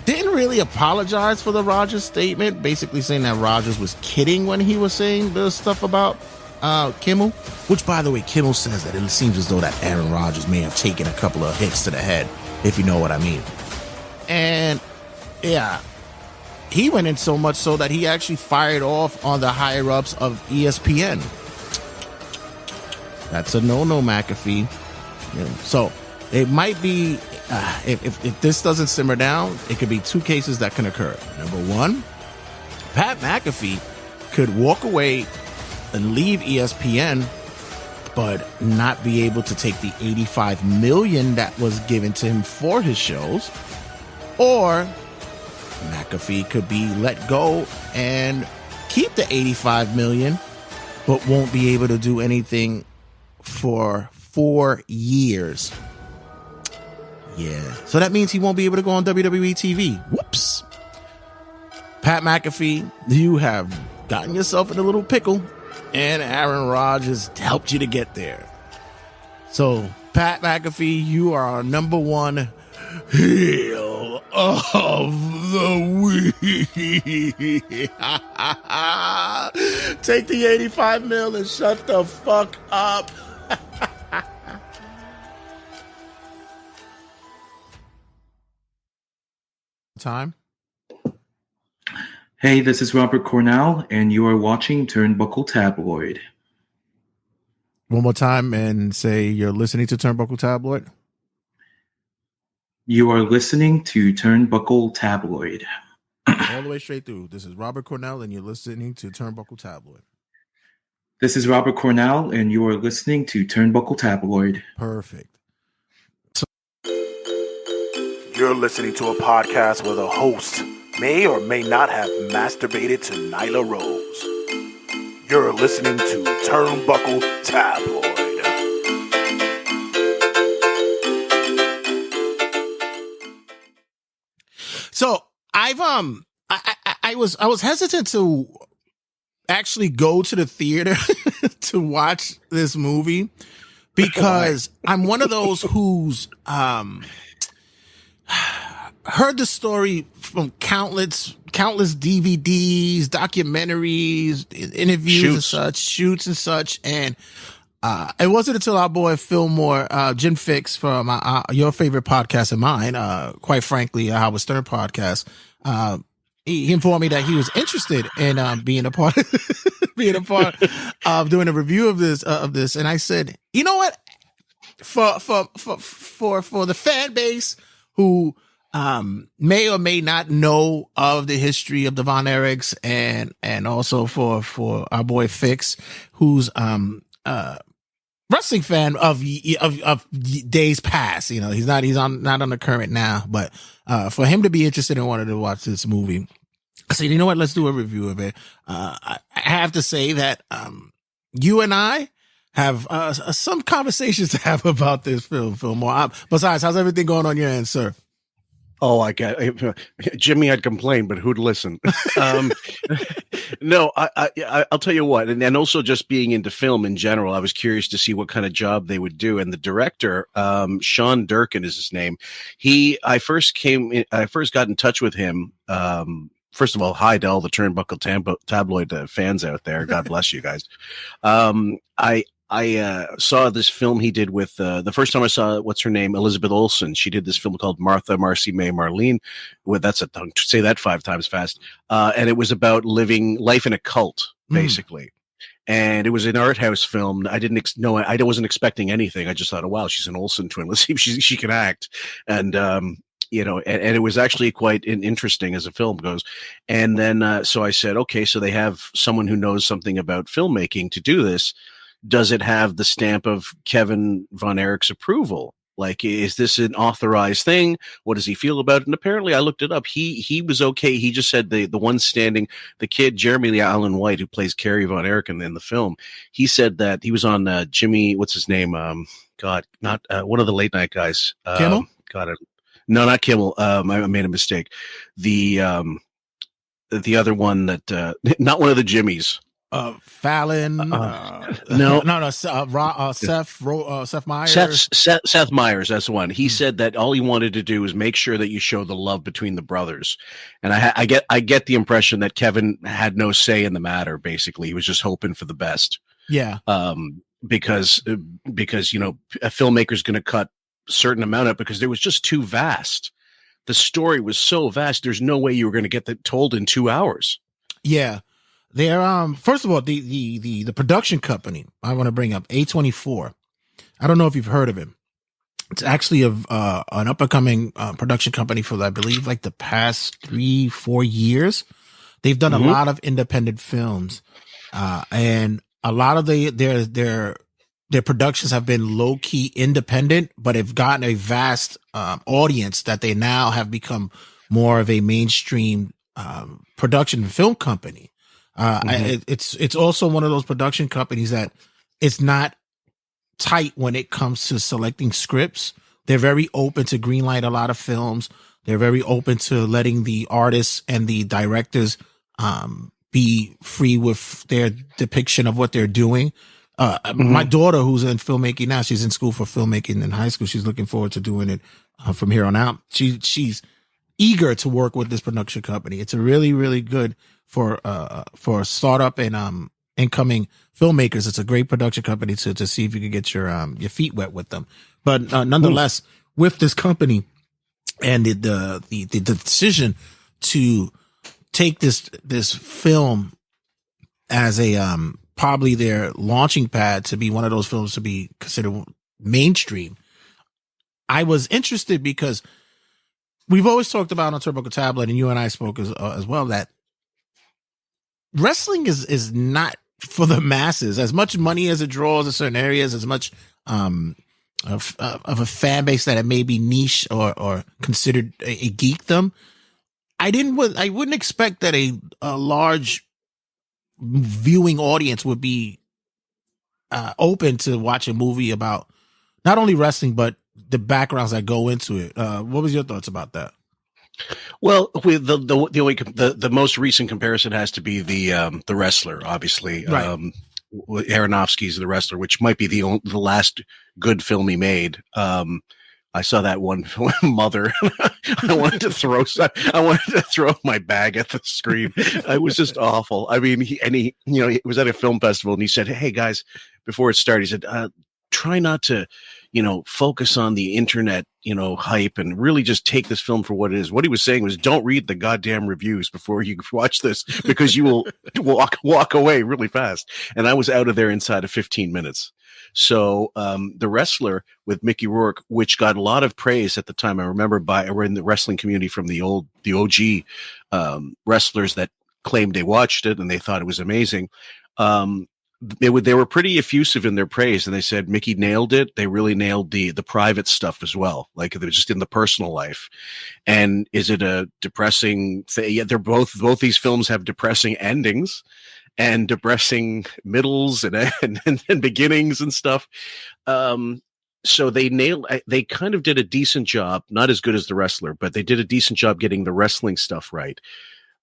S6: didn't really apologize for the Rodgers statement, basically saying that Rodgers was kidding when he was saying the stuff about Kimmel, which, by the way, Kimmel says that it seems as though that Aaron Rodgers may have taken a couple of hits to the head, if you know what I mean. And yeah, he went in so much so that he actually fired off on the higher-ups of ESPN. That's a no-no, McAfee. So it might be, if this doesn't simmer down, it could be two cases that can occur. Number one, Pat McAfee could walk away and leave ESPN, but not be able to take the $85 million that was given to him for his shows. Or McAfee could be let go and keep the $85 million, but won't be able to do anything for 4 years. Yeah. So that means he won't be able to go on WWE TV. Whoops. Pat McAfee, you have gotten yourself in a little pickle, and Aaron Rodgers helped you to get there. So, Pat McAfee, you are our number one heel of the week. Take the $85 million and shut the fuck up. Time.
S12: Hey, this is Robert Cornell, and you are watching Turnbuckle Tabloid.
S6: One more time and say you're listening to Turnbuckle Tabloid.
S12: You are listening to Turnbuckle Tabloid.
S6: All the way straight through. This is Robert Cornell, and you're listening to Turnbuckle Tabloid.
S12: This is Robert Cornell, and you are listening to Turnbuckle Tabloid.
S6: Perfect.
S13: You're listening to a podcast where the host may or may not have masturbated to Nyla Rose. You're listening to Turnbuckle Tabloid.
S6: So I was hesitant to actually go to the theater to watch this movie because I'm one of those who's heard the story from countless DVDs, documentaries, interviews, shoots and such. And it wasn't until our boy Fillmore, Jim Fixx from your favorite podcast of mine, quite frankly, Howard Stern podcast, he informed me that he was interested in being a part of doing a review of this. And I said, you know what? For the fan base who may or may not know of the history of the Von Erichs, and also for our boy Fixx, who's wrestling fan of days past. You know, he's not on the current now, but for him to be interested in wanting to watch this movie, I said, you know what? Let's do a review of it. I have to say that you and I have some conversations to have about this film. Besides, how's everything going on your end, sir?
S14: Oh, I got Jimmy had complained, but who'd listen? No, I'll tell you what, and also just being into film in general, I was curious to see what kind of job they would do. And the director, Sean Durkin is his name. I first got in touch with him. First of all, hi to all the Turnbuckle Tabloid fans out there. God bless you guys. I saw this film he did with the first time I saw what's her name, Elizabeth Olsen. She did this film called Martha, Marcy, May, Marlene. Well, don't say that 5 times fast. And it was about living life in a cult, basically. And it was an art house film. I didn't know. I wasn't expecting anything. I just thought, oh wow, she's an Olsen twin. Let's see if she can act. And you know, and it was actually quite interesting as a film goes. And then so I said, okay, so they have someone who knows something about filmmaking to do this. Does it have the stamp of Kevin Von Erich's approval? Like, is this an authorized thing? What does he feel about it? And apparently I looked it up. He was okay. He just said the one standing, the kid, Jeremy Lee Allen White, who plays Kerry Von Erich in the film. He said that he was on Jimmy, what's his name? Not one of the late night guys.
S6: Kimmel?
S14: No, not Kimmel. I made a mistake. The other one that, not one of the Jimmys.
S6: Fallon. Seth Meyers.
S14: Seth Meyers. That's the one. He said that all he wanted to do was make sure that you show the love between the brothers. And I get the impression that Kevin had no say in the matter. Basically, he was just hoping for the best.
S6: Yeah.
S14: Because you know, a filmmaker's going to cut a certain amount up because it was just too vast. The story was so vast. There's no way you were going to get that told in 2 hours.
S6: Yeah. They're first of all, the production company I want to bring up, A24. I don't know if you've heard of him. It's actually an up and coming production company for, I believe, like the past 3-4 years. They've done a lot of independent films, and a lot of their productions have been low key independent, but have gotten a vast audience that they now have become more of a mainstream production film company. It's also one of those production companies that it's not tight when it comes to selecting scripts. They're very open to greenlight a lot of films. They're very open to letting the artists and the directors be free with their depiction of what they're doing. My daughter, who's in filmmaking now, she's in school for filmmaking in high school. She's looking forward to doing it from here on out. She's eager to work with this production company. It's a really, really good for startup and incoming filmmakers. It's a great production company to see if you can get your feet wet with them. But nonetheless, with this company and the decision to take this film as a probably their launching pad to be one of those films to be considered mainstream, I was interested because we've always talked about on Turnbuckle Tabloid, and you and I spoke as well, that wrestling is not for the masses. As much money as it draws in certain areas, as much of a fan base that it may be niche or considered a geekdom, I wouldn't expect that a large viewing audience would be open to watch a movie about not only wrestling but the backgrounds that go into it. What was your thoughts about that?
S14: Well, with the most recent comparison has to be the Wrestler, obviously.
S6: Right.
S14: Aronofsky's The Wrestler, which might be the last good film he made. I saw that one Mother. I wanted to throw my bag at the screen. It was just awful. I mean, he was at a film festival and he said, "Hey guys," before it started, he said, "Try not to, focus on the internet, hype, and really just take this film for what it is." What he was saying was, don't read the goddamn reviews before you watch this, because you will walk away really fast. And I was out of there inside of 15 minutes. So The Wrestler with Mickey Rourke, which got a lot of praise at the time, I remember we're in the wrestling community from the OG wrestlers that claimed they watched it and they thought it was amazing. They were pretty effusive in their praise, and they said Mickey nailed it. They really nailed the private stuff as well, like they're just in the personal life. And is it a depressing thing? Yeah, they're both these films have depressing endings and depressing middles and beginnings and stuff. So they kind of did a decent job, not as good as The Wrestler, but they did a decent job getting the wrestling stuff right.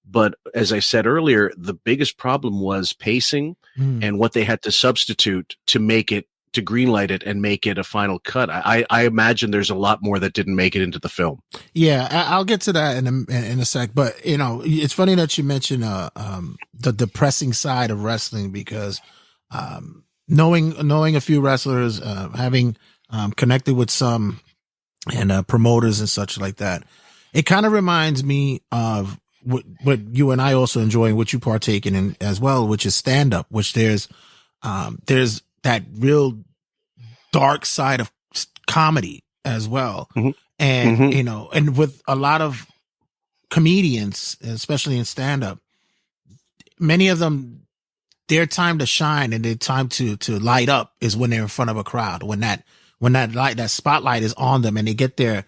S14: But as I said earlier, the biggest problem was pacing and what they had to substitute to greenlight it and make it a final cut. I imagine there's a lot more that didn't make it into the film.
S6: Yeah, I'll get to that in a sec. But it's funny that you mentioned the depressing side of wrestling, because knowing a few wrestlers, having connected with some and promoters and such like that, it kind of reminds me of what you and I also enjoy and what you partake in as well, which is stand up, which there's that real dark side of comedy as well. Mm-hmm. And,
S14: Mm-hmm.
S6: And with a lot of comedians, especially in stand up, many of them, their time to shine and their time to light up is when they're in front of a crowd, when that that spotlight is on them and they get their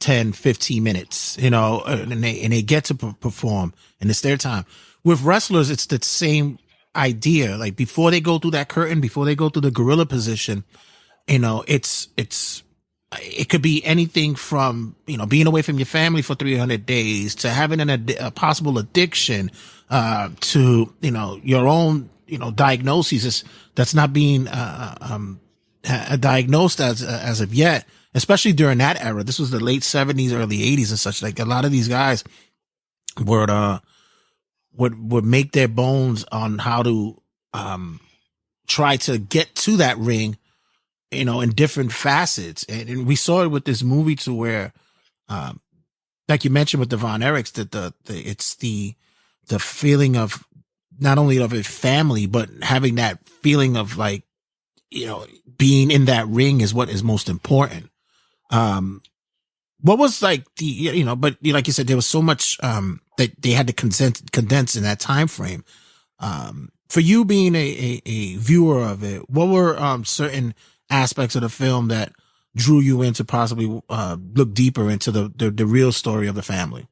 S6: 10, 15 minutes, and they get to perform and it's their time. With wrestlers, it's the same idea. Like before they go through that curtain, before they go through the gorilla position, it could be anything from, being away from your family for 300 days to having a possible addiction, to, your own, diagnosis that's not being, diagnosed as of yet, especially during that era. This was the late 70s, early 80s and such. Like a lot of these guys would make their bones on how to, try to get to that ring, in different facets. And we saw it with this movie to where, like you mentioned with the Von Erichs, that it's the feeling of not only of a family, but having that feeling of like, being in that ring is what is most important. What was like but like you said, there was so much, that they had to condense in that time frame. For you being a viewer of it, what were, certain aspects of the film that drew you in to possibly, look deeper into the real story of the family?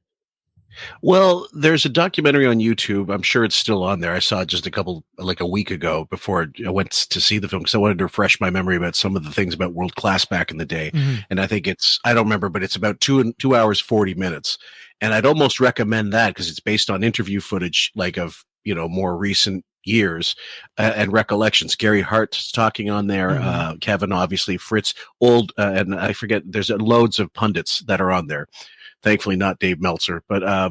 S14: Well, there's a documentary on YouTube. I'm sure it's still on there. I saw it just a week ago before I went to see the film, because I wanted to refresh my memory about some of the things about world class back in the day. Mm-hmm. And I think I don't remember, but it's about 2 hours, 40 minutes. And I'd almost recommend that because it's based on interview footage, like of, more recent years and recollections. Gary Hart's talking on there. Mm-hmm. Kevin, obviously, Fritz, and I forget, there's loads of pundits that are on there. Thankfully not Dave Meltzer, but but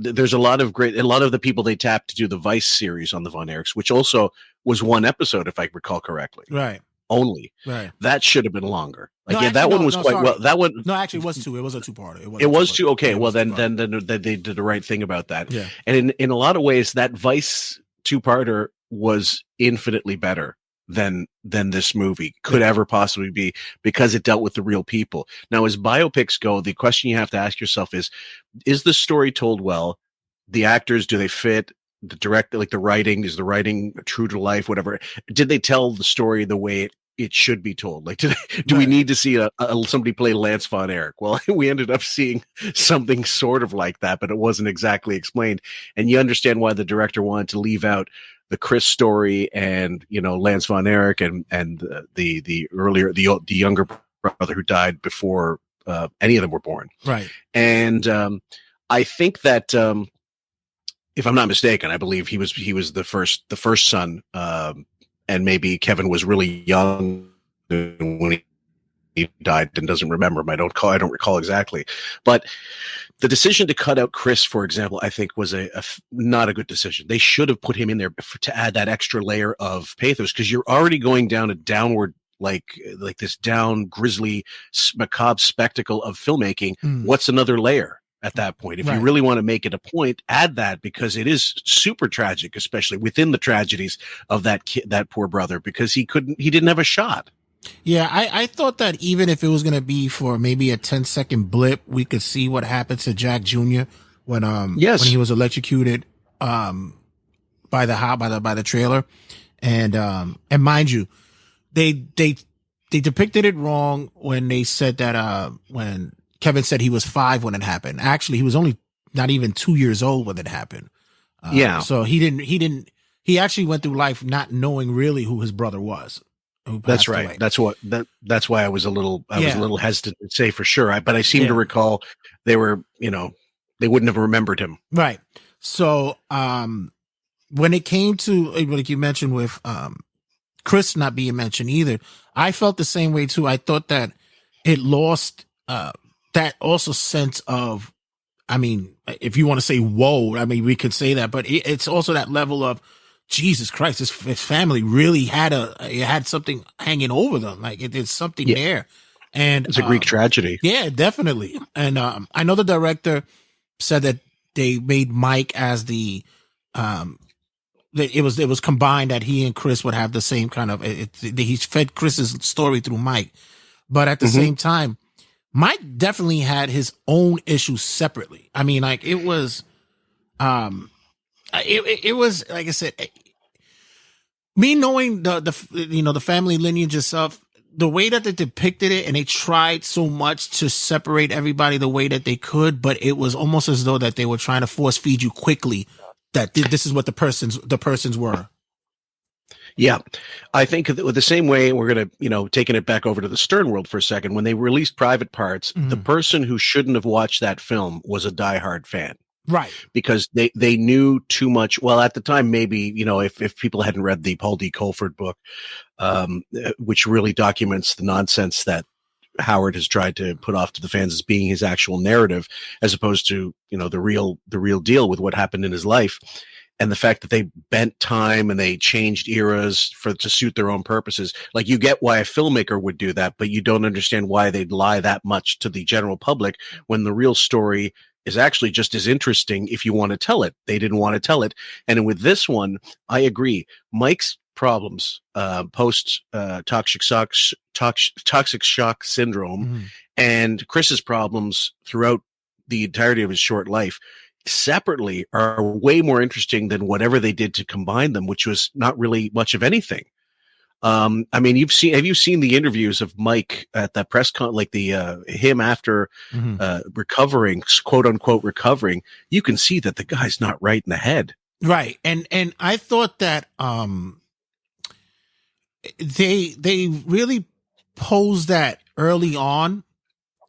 S14: there's a lot of the people they tapped to do the Vice series on the Von Erichs, which also was one episode, if I recall correctly.
S6: Right.
S14: Only.
S6: Right.
S14: That should have been longer. That one was quite well. That one.
S6: No, actually, it was 2. It was a 2-parter.
S14: It was 2. Okay. Well, then they did the right thing about that.
S6: Yeah.
S14: And in a lot of ways, that Vice 2-parter was infinitely better than this movie could ever possibly be, because it dealt with the real people. Now, as biopics go, the question you have to ask yourself is the story told well? The actors, do they fit? The director, like the writing, is the writing true to life? Whatever. Did they tell the story the way it should be told. Like, do we need to see somebody play Lance Von Erich? Well, we ended up seeing something sort of like that, but it wasn't exactly explained. And you understand why the director wanted to leave out the Chris story and, Lance Von Erich and the younger brother who died before any of them were born.
S6: Right.
S14: And I think that if I'm not mistaken, I believe he was the first son, and maybe Kevin was really young when he died and doesn't remember him. I don't recall exactly, but the decision to cut out Chris, for example, I think was not a good decision. They should have put him in there to add that extra layer of pathos, because you're already going down a downward, like this down grisly macabre spectacle of filmmaking. What's another layer at that point? If you really want to make it a point, add that, because it is super tragic, especially within the tragedies of that poor brother, because he didn't have a shot.
S6: Yeah, I thought that even if it was going to be for maybe a 10-second blip, we could see what happened to Jack Jr. when he was electrocuted by the trailer, and mind you, they depicted it wrong when they said that when Kevin said he was 5 when it happened. Actually, he was only not even 2 years old when it happened. So he actually went through life not knowing really who his brother was.
S14: That's right. Away. That's why I was a little hesitant to say for sure. But I seem to recall they were, they wouldn't have remembered him.
S6: Right. So, when it came to, like you mentioned with, Chris not being mentioned either, I felt the same way too. I thought that it lost, that also sense of, I mean, if you want to say, whoa, I mean, we could say that, but it's also that level of, Jesus Christ, his family really had something hanging over them. Like there's something there. And
S14: it's a Greek tragedy.
S6: Yeah, definitely. And, I know the director said that they made Mike as it was combined, that he and Chris would have the same kind of, he fed Chris's story through Mike. But at the same time, Mike definitely had his own issues separately. I mean, like it was, it was, like I said, me knowing the family lineage and stuff, the way that they depicted it, and they tried so much to separate everybody the way that they could, but it was almost as though that they were trying to force feed you quickly that this is what the persons were.
S14: Yeah, I think the same way we're going to, taking it back over to the Stern world for a second, when they released Private Parts, the person who shouldn't have watched that film was a diehard fan.
S6: Right.
S14: Because they knew too much. Well, at the time, maybe, if people hadn't read the Paul D. Colford book, which really documents the nonsense that Howard has tried to put off to the fans as being his actual narrative, as opposed to, the real deal with what happened in his life. And the fact that they bent time and they changed eras to suit their own purposes. Like, you get why a filmmaker would do that, but you don't understand why they'd lie that much to the general public when the real story is actually just as interesting if you want to tell it. They didn't want to tell it. And with this one, I agree. Mike's problems, post toxic shock syndrome, and Chris's problems throughout the entirety of his short life separately are way more interesting than whatever they did to combine them, which was not really much of anything. I mean, have you seen the interviews of Mike at that press con, like him after recovering, quote unquote recovering? You can see that the guy's not right in the head.
S6: Right. And I thought that, they really posed that early on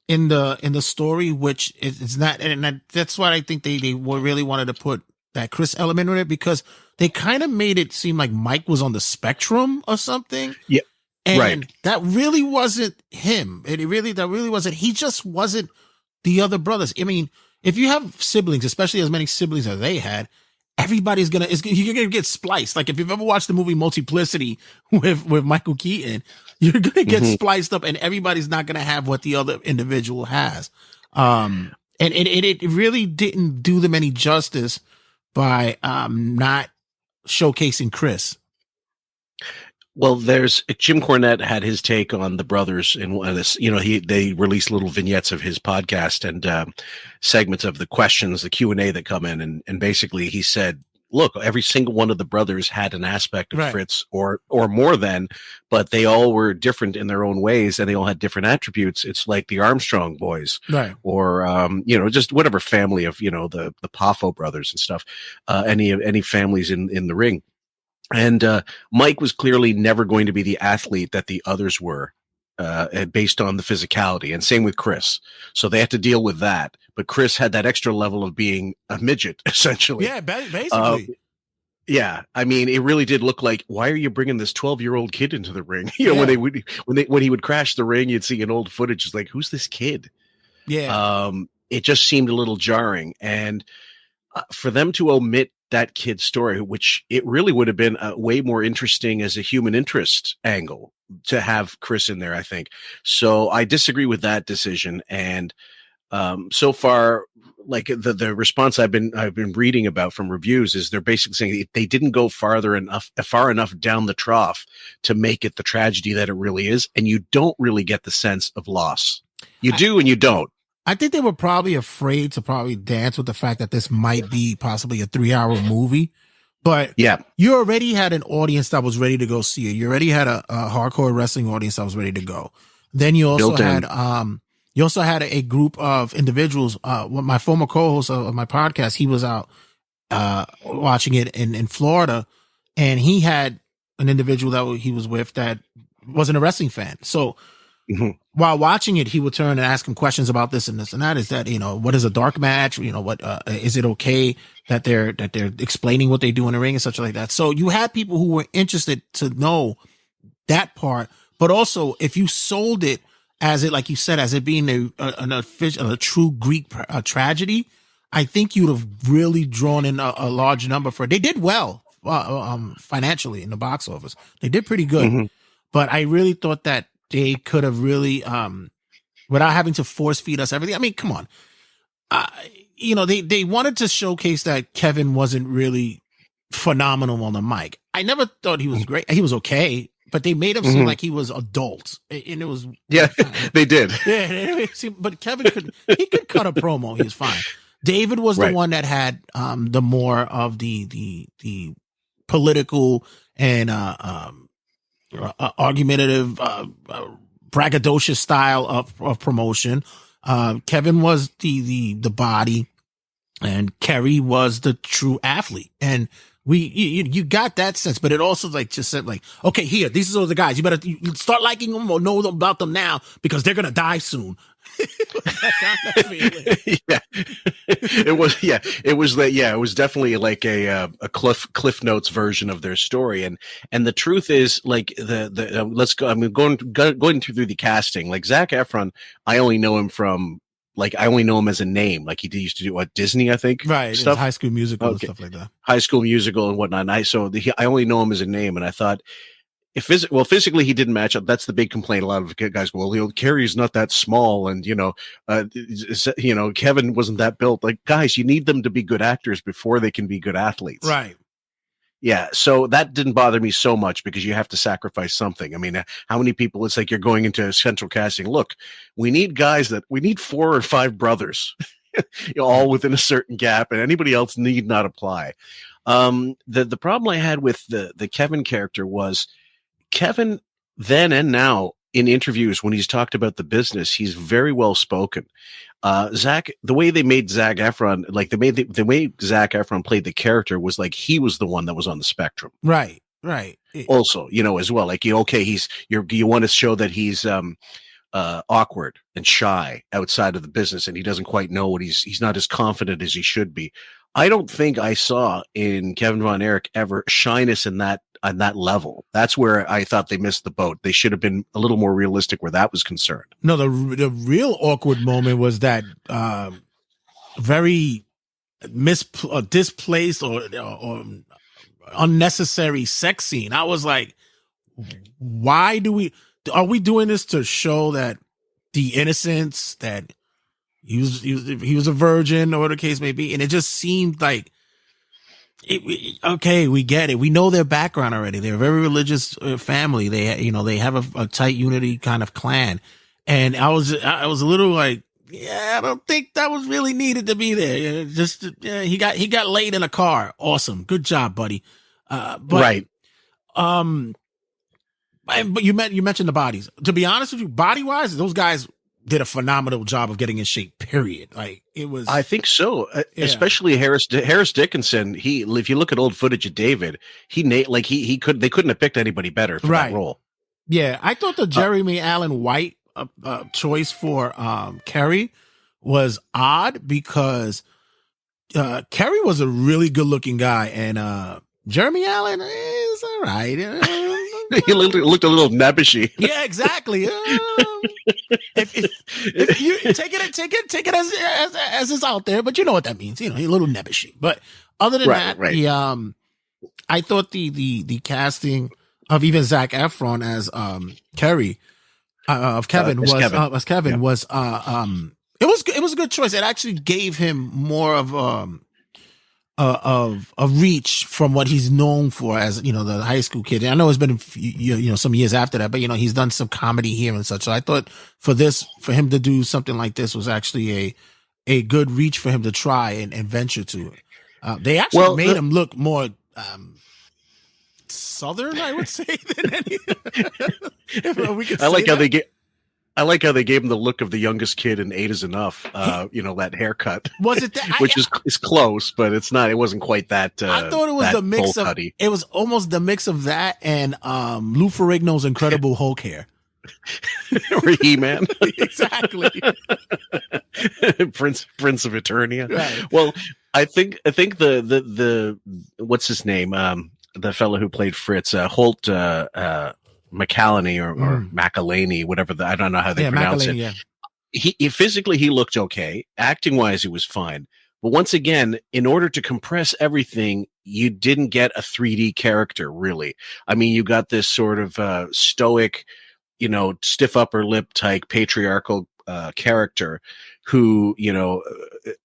S6: in the story, which is not, and that's why I think they really wanted to put that Chris element in it, because they kind of made it seem like Mike was on the spectrum or something.
S14: Yeah.
S6: And that really wasn't him. That really wasn't. He just wasn't the other brothers. I mean, if you have siblings, especially as many siblings as they had, you're gonna get spliced. Like if you've ever watched the movie Multiplicity with Michael Keaton, you're gonna get spliced up, and everybody's not gonna have what the other individual has. And it really didn't do them any justice by not showcasing Chris.
S14: Well, there's Jim Cornette had his take on the brothers in one of this. They released little vignettes of his podcast and segments of the questions, the Q&A that come in, and basically he said, look, every single one of the brothers had an aspect of
S6: Right.
S14: Fritz or more than, but they all were different in their own ways and they all had different attributes. It's like the Armstrong boys,
S6: Right.
S14: or, just whatever family of, the Poffo brothers and stuff, any families in the ring. And Mike was clearly never going to be the athlete that the others were, based on the physicality, and same with Chris. So they had to deal with that. But Chris had that extra level of being a midget, essentially.
S6: Yeah, basically.
S14: Yeah, I mean, it really did look like, why are you bringing this 12-year-old kid into the ring? When he would crash the ring, you'd see an old footage. It's like, who's this kid?
S6: Yeah.
S14: It just seemed a little jarring, and for them to omit that kid's story, which it really would have been way more interesting as a human interest angle to have Chris in there, I think. So I disagree with that decision. And so far, like the response I've been reading about from reviews is they're basically saying they didn't go far enough down the trough to make it the tragedy that it really is, and you don't really get the sense of loss. You do and you don't.
S6: I think they were probably afraid to probably dance with the fact that this might be possibly a 3-hour movie. But
S14: yeah,
S6: you already had an audience that was ready to go see it. You already had a hardcore wrestling audience that was ready to go. Then you also had a group of individuals. My former co-host of my podcast, he was out watching it in Florida, and he had an individual that he was with that wasn't a wrestling fan. So while watching it, he would turn and ask him questions about this and this and that. Is that, what is a dark match? What is it okay that they're explaining what they do in the ring and such like that? So you had people who were interested to know that part, but also if you sold it as it, like you said, as it being a true Greek tragedy, I think you'd have really drawn in a large number for it. They did well financially in the box office. They did pretty good, but I really thought that they could have really, without having to force feed us everything. I mean, come on. They wanted to showcase that Kevin wasn't really phenomenal on the mic. I never thought he was great. He was okay, but they made him seem like he was adult. And it was.
S14: Yeah, they did.
S6: Yeah, but Kevin could cut a promo. He was fine. David was the one that had the more of the political and argumentative, braggadocious style of promotion. Kevin was the body, and Kerry was the true athlete. And you got that sense, but it also just said okay, here, these are the guys. You better start liking them or know about them now because they're going to die soon.
S14: It was definitely like a Cliff Notes version of their story, and the truth is, like, let's go. I'm going through the casting. Like Zac Efron, I only know him as a name. Like he used to do Disney, I think,
S6: right?
S14: Stuff.
S6: High School Musical and stuff like that.
S14: High School Musical and whatnot. I only know him as a name, and I thought, physically he didn't match up. That's the big complaint. A lot of guys go, well, Kerry's not that small, and Kevin wasn't that built. Like, guys, you need them to be good actors before they can be good athletes,
S6: right?
S14: Yeah, so that didn't bother me so much because you have to sacrifice something. I mean, how many people? It's like you're going into central casting. Look, we need 4 or 5 brothers, all within a certain gap, and anybody else need not apply. The problem I had with the Kevin character was, Kevin, then and now, in interviews when he's talked about the business, he's very well spoken. The way they made Zac Efron, like the way Zac Efron played the character was like he was the one that was on the spectrum.
S6: Right.
S14: Also, as well, like you want to show that he's awkward and shy outside of the business, and he doesn't quite know what he's not as confident as he should be. I don't think I saw in Kevin Von Erich ever shyness on that level. That's where I thought they missed the boat. They should have been a little more realistic where that was concerned.
S6: No, the real awkward moment was that very displaced or unnecessary sex scene. I was like, why are we doing this to show that the innocence, that he was a virgin or whatever the case may be? And it just seemed like, okay, we get it. We know their background already. They're a very religious family. They have a tight unity kind of clan. And I was a little like, yeah, I don't think that was really needed to be there. He got laid in a car. Awesome. Good job, buddy. But you mentioned the bodies. To be honest with you, body wise, those guys did a phenomenal job of getting in shape. Period. Like it was.
S14: I think so. Especially Harris Dickinson. If you look at old footage of David, they couldn't have picked anybody better for that role.
S6: Yeah, I thought the Jeremy Allen White choice for Kerry was odd because Kerry was a really good looking guy, and Jeremy Allen is all right.
S14: He looked a little nebbishy.
S6: Yeah, exactly. If you take it as it's out there, but you know what that means. He's a little nebbishy. But other than that, I thought the casting of even Zac Efron as Kerry of Kevin was it was a good choice. It actually gave him more of a reach from what he's known for as the high school kid. And I know it's been some years after that, but he's done some comedy here and such. So I thought for him to do something like this was actually a good reach for him to try and venture to. They actually made him look more Southern, I would say, than any.
S14: I like how they gave him the look of the youngest kid in 8 is Enough. That haircut.
S6: Was it that?
S14: Which is close, but it's not. It wasn't quite that.
S6: I thought it was the mix of. It was almost the mix of that and Lou Ferrigno's incredible Hulk hair.
S14: Or He-Man.
S6: Exactly.
S14: Prince of Eternia.
S6: Right.
S14: Well, I think the what's his name? The fellow who played Fritz, Holt McCallany or McElhaney, whatever. I don't know how they pronounce it.
S6: Yeah.
S14: He physically he looked okay. Acting wise, he was fine. But once again, in order to compress everything, you didn't get a 3D character, really. I mean, you got this sort of stoic, stiff upper lip type patriarchal character who,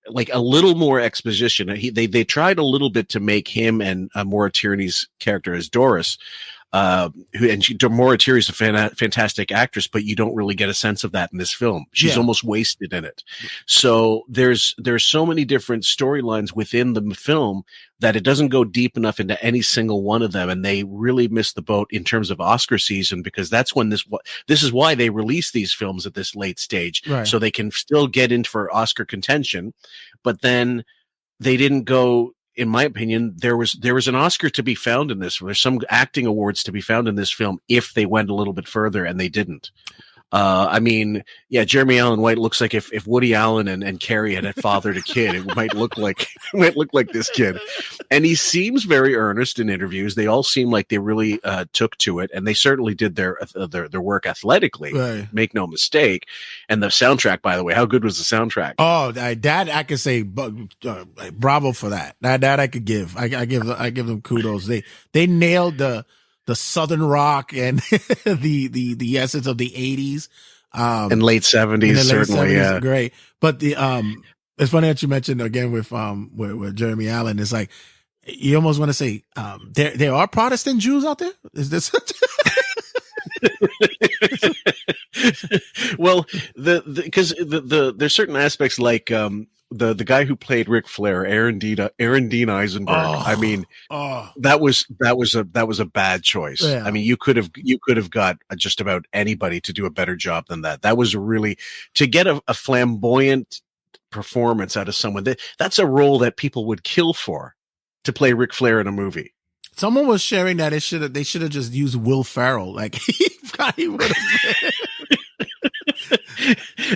S14: like a little more exposition. They tried a little bit to make him and Maura Tierney's character as Doris, Maura Tierney is a fantastic actress, but you don't really get a sense of that in this film. She's almost wasted in it. So there's so many different storylines within the film that it doesn't go deep enough into any single one of them. And they really missed the boat in terms of Oscar season, because that's when this is why they release these films at this late stage.
S6: Right.
S14: So they can still get in for Oscar contention, but then they didn't go. In my opinion, there was an Oscar to be found in this. There's some acting awards to be found in this film if they went a little bit further, and they didn't. Jeremy Allen White looks like if Woody Allen and Carrie had fathered a kid, it might look like this kid. And he seems very earnest in interviews. They all seem like they really took to it, and they certainly did their work athletically.
S6: Right.
S14: Make no mistake. And the soundtrack, by the way, how good was the soundtrack?
S6: Oh, that I could say, bravo for that. That I could give. I give them kudos. They nailed the Southern rock and the essence of the 80s
S14: and late 70s, certainly. 70s, yeah,
S6: great. But it's funny that you mentioned again with Jeremy Allen. It's like you almost want to say there are Protestant Jews out there. Is this?
S14: Well, because there's certain aspects like the guy who played Ric Flair, Aaron Dean Eisenberg. That was a bad choice.
S6: Yeah.
S14: I mean, you could have got just about anybody to do a better job than that. That was really to get a flamboyant performance out of someone. That's a role that people would kill for, to play Ric Flair in a movie.
S6: Someone was sharing that they should have just used Will Ferrell. Like he would have.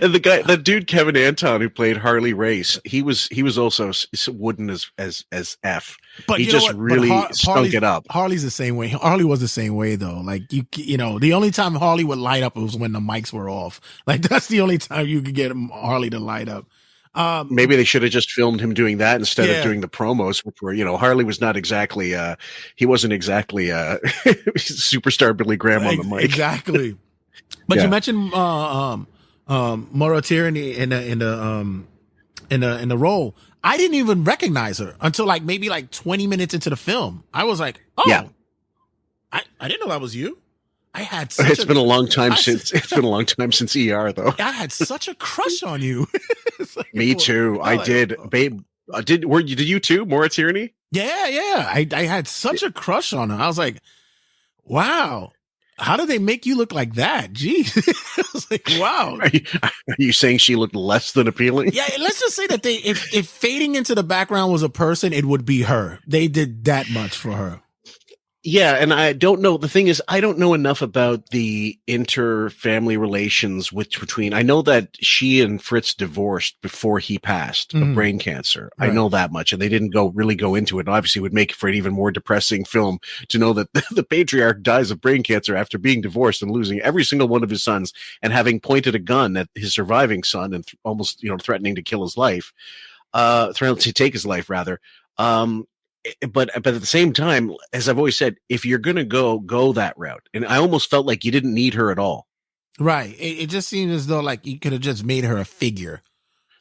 S14: And the dude Kevin Anton who played Harley Race, he was also wooden as F.
S6: But
S14: he just really stunk it up.
S6: Harley's the same way. Harley was the same way though. Like the only time Harley would light up was when the mics were off. Like that's the only time you could get Harley to light up.
S14: Maybe they should have just filmed him doing that instead of doing the promos, which were, Harley was not exactly, he wasn't exactly superstar Billy Graham on the mic.
S6: Exactly. But you mentioned Maura Tierney in the role. I didn't even recognize her until maybe 20 minutes into the film. I was like, oh, yeah. I didn't know that was you. I had.
S14: It's been a long time since ER though.
S6: I had such a crush on you.
S14: Me too. I did, babe. Did you too? More Tyranny?
S6: Yeah. I had such a crush on her. I was like, wow. How did they make you look like that? Jeez. I was like, wow.
S14: Are you saying she looked less than appealing?
S6: Yeah, let's just say that if fading into the background was a person, it would be her. They did that much for her.
S14: Yeah, and I don't know. The thing is, I don't know enough about the inter-family relations between. I know that she and Fritz divorced before he passed of brain cancer. Right. I know that much, and they didn't really go into it. And obviously, it would make for an even more depressing film to know that the patriarch dies of brain cancer after being divorced and losing every single one of his sons, and having pointed a gun at his surviving son and almost threatening to kill his life, threatening to take his life rather. But at the same time, as I've always said, if you're going to go that route, and I almost felt like you didn't need her at all.
S6: Right. It just seemed as though like you could have just made her a figure,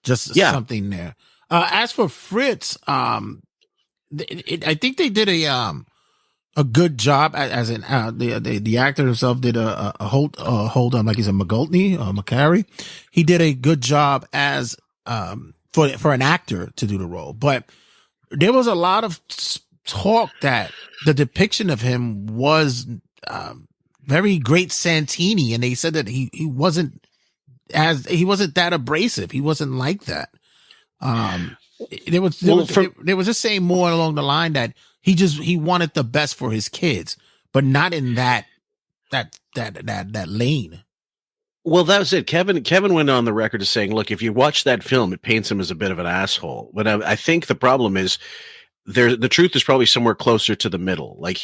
S6: just something there. As for Fritz, I think they did a good job as in the actor himself did a hold on, like he's a McGultney or McCary. He did a good job as for an actor to do the role, but there was a lot of talk that the depiction of him was very great Santini, and they said that he wasn't that abrasive. He wasn't like that. There was just saying more along the line that he wanted the best for his kids, but not in that lane.
S14: Well, that was it. Kevin went on the record as saying, look, if you watch that film, it paints him as a bit of an asshole. But I think the problem is the truth is probably somewhere closer to the middle. Like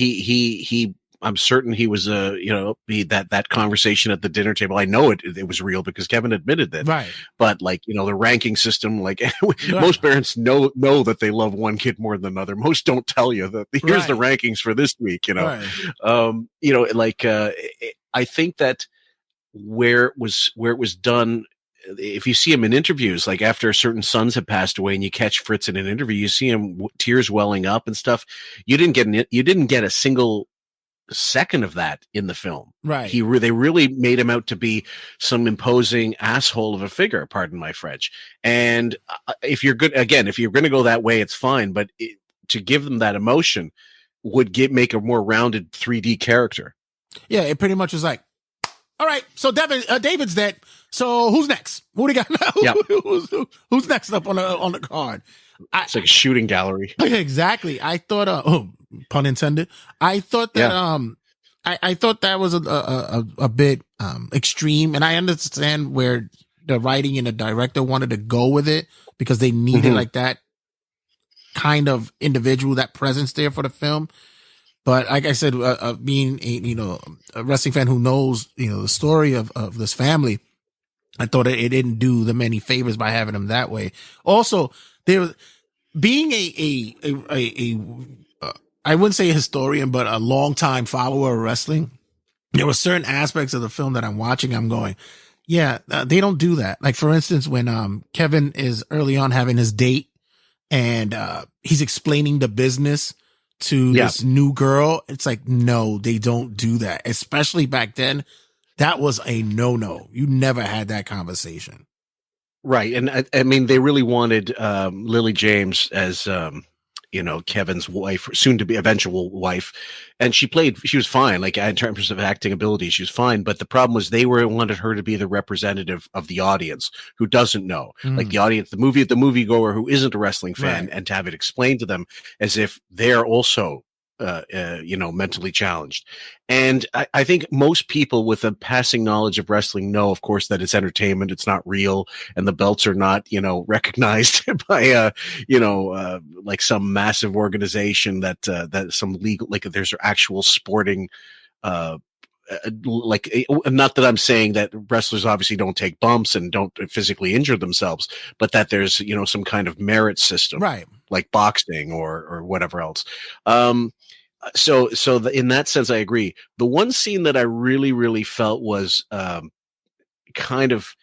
S14: I'm certain he was, that conversation at the dinner table. I know it was real because Kevin admitted that.
S6: Right.
S14: But the ranking system, most parents know that they love one kid more than another. Most don't tell you that here's the rankings for this week, Right. I think that where it was done, if you see him in interviews, like after certain sons have passed away and you catch Fritz in an interview, you see him tears welling up and stuff. You didn't get a single second of that in the film.
S6: Right.
S14: They really made him out to be some imposing asshole of a figure, pardon my French. And if you're going to go that way, it's fine. But to give them that emotion would make a more rounded 3D character.
S6: Yeah. It pretty much was like, all right, so David's dead. So who's next? Who do you got now?
S14: Yep.
S6: Who's next up on the card?
S14: It's like a shooting gallery.
S6: Exactly. I thought, pun intended. I thought that I thought that was a bit extreme, and I understand where the writing and the director wanted to go with it because they needed like that kind of individual, that presence there for the film. But like I said, being a wrestling fan who knows, the story of this family, I thought it didn't do them any favors by having them that way. Also, there being I wouldn't say a historian, but a longtime follower of wrestling, there were certain aspects of the film that I'm watching, I'm going, they don't do that. Like for instance, when Kevin is early on having his date and he's explaining the business to this new girl, it's like, no, they don't do that. Especially back then, that was a no. You never had that conversation.
S14: Right. And I mean, they really wanted Lily James as, Kevin's wife, soon to be eventual wife. And she was fine. Like in terms of acting ability, she was fine. But the problem was they wanted her to be the representative of the audience who doesn't know, like the audience, the moviegoer who isn't a wrestling fan,
S6: right.
S14: and to have it explained to them as if they're also, mentally challenged. And I think most people with a passing knowledge of wrestling know, of course, that it's entertainment. It's not real. And the belts are not, recognized by, like some massive organization that some legal, like there's actual sporting, not that I'm saying that wrestlers obviously don't take bumps and don't physically injure themselves, but that there's, some kind of merit system,
S6: right? Like
S14: boxing or whatever else. So in that sense, I agree. The one scene that I really, really felt was kind of,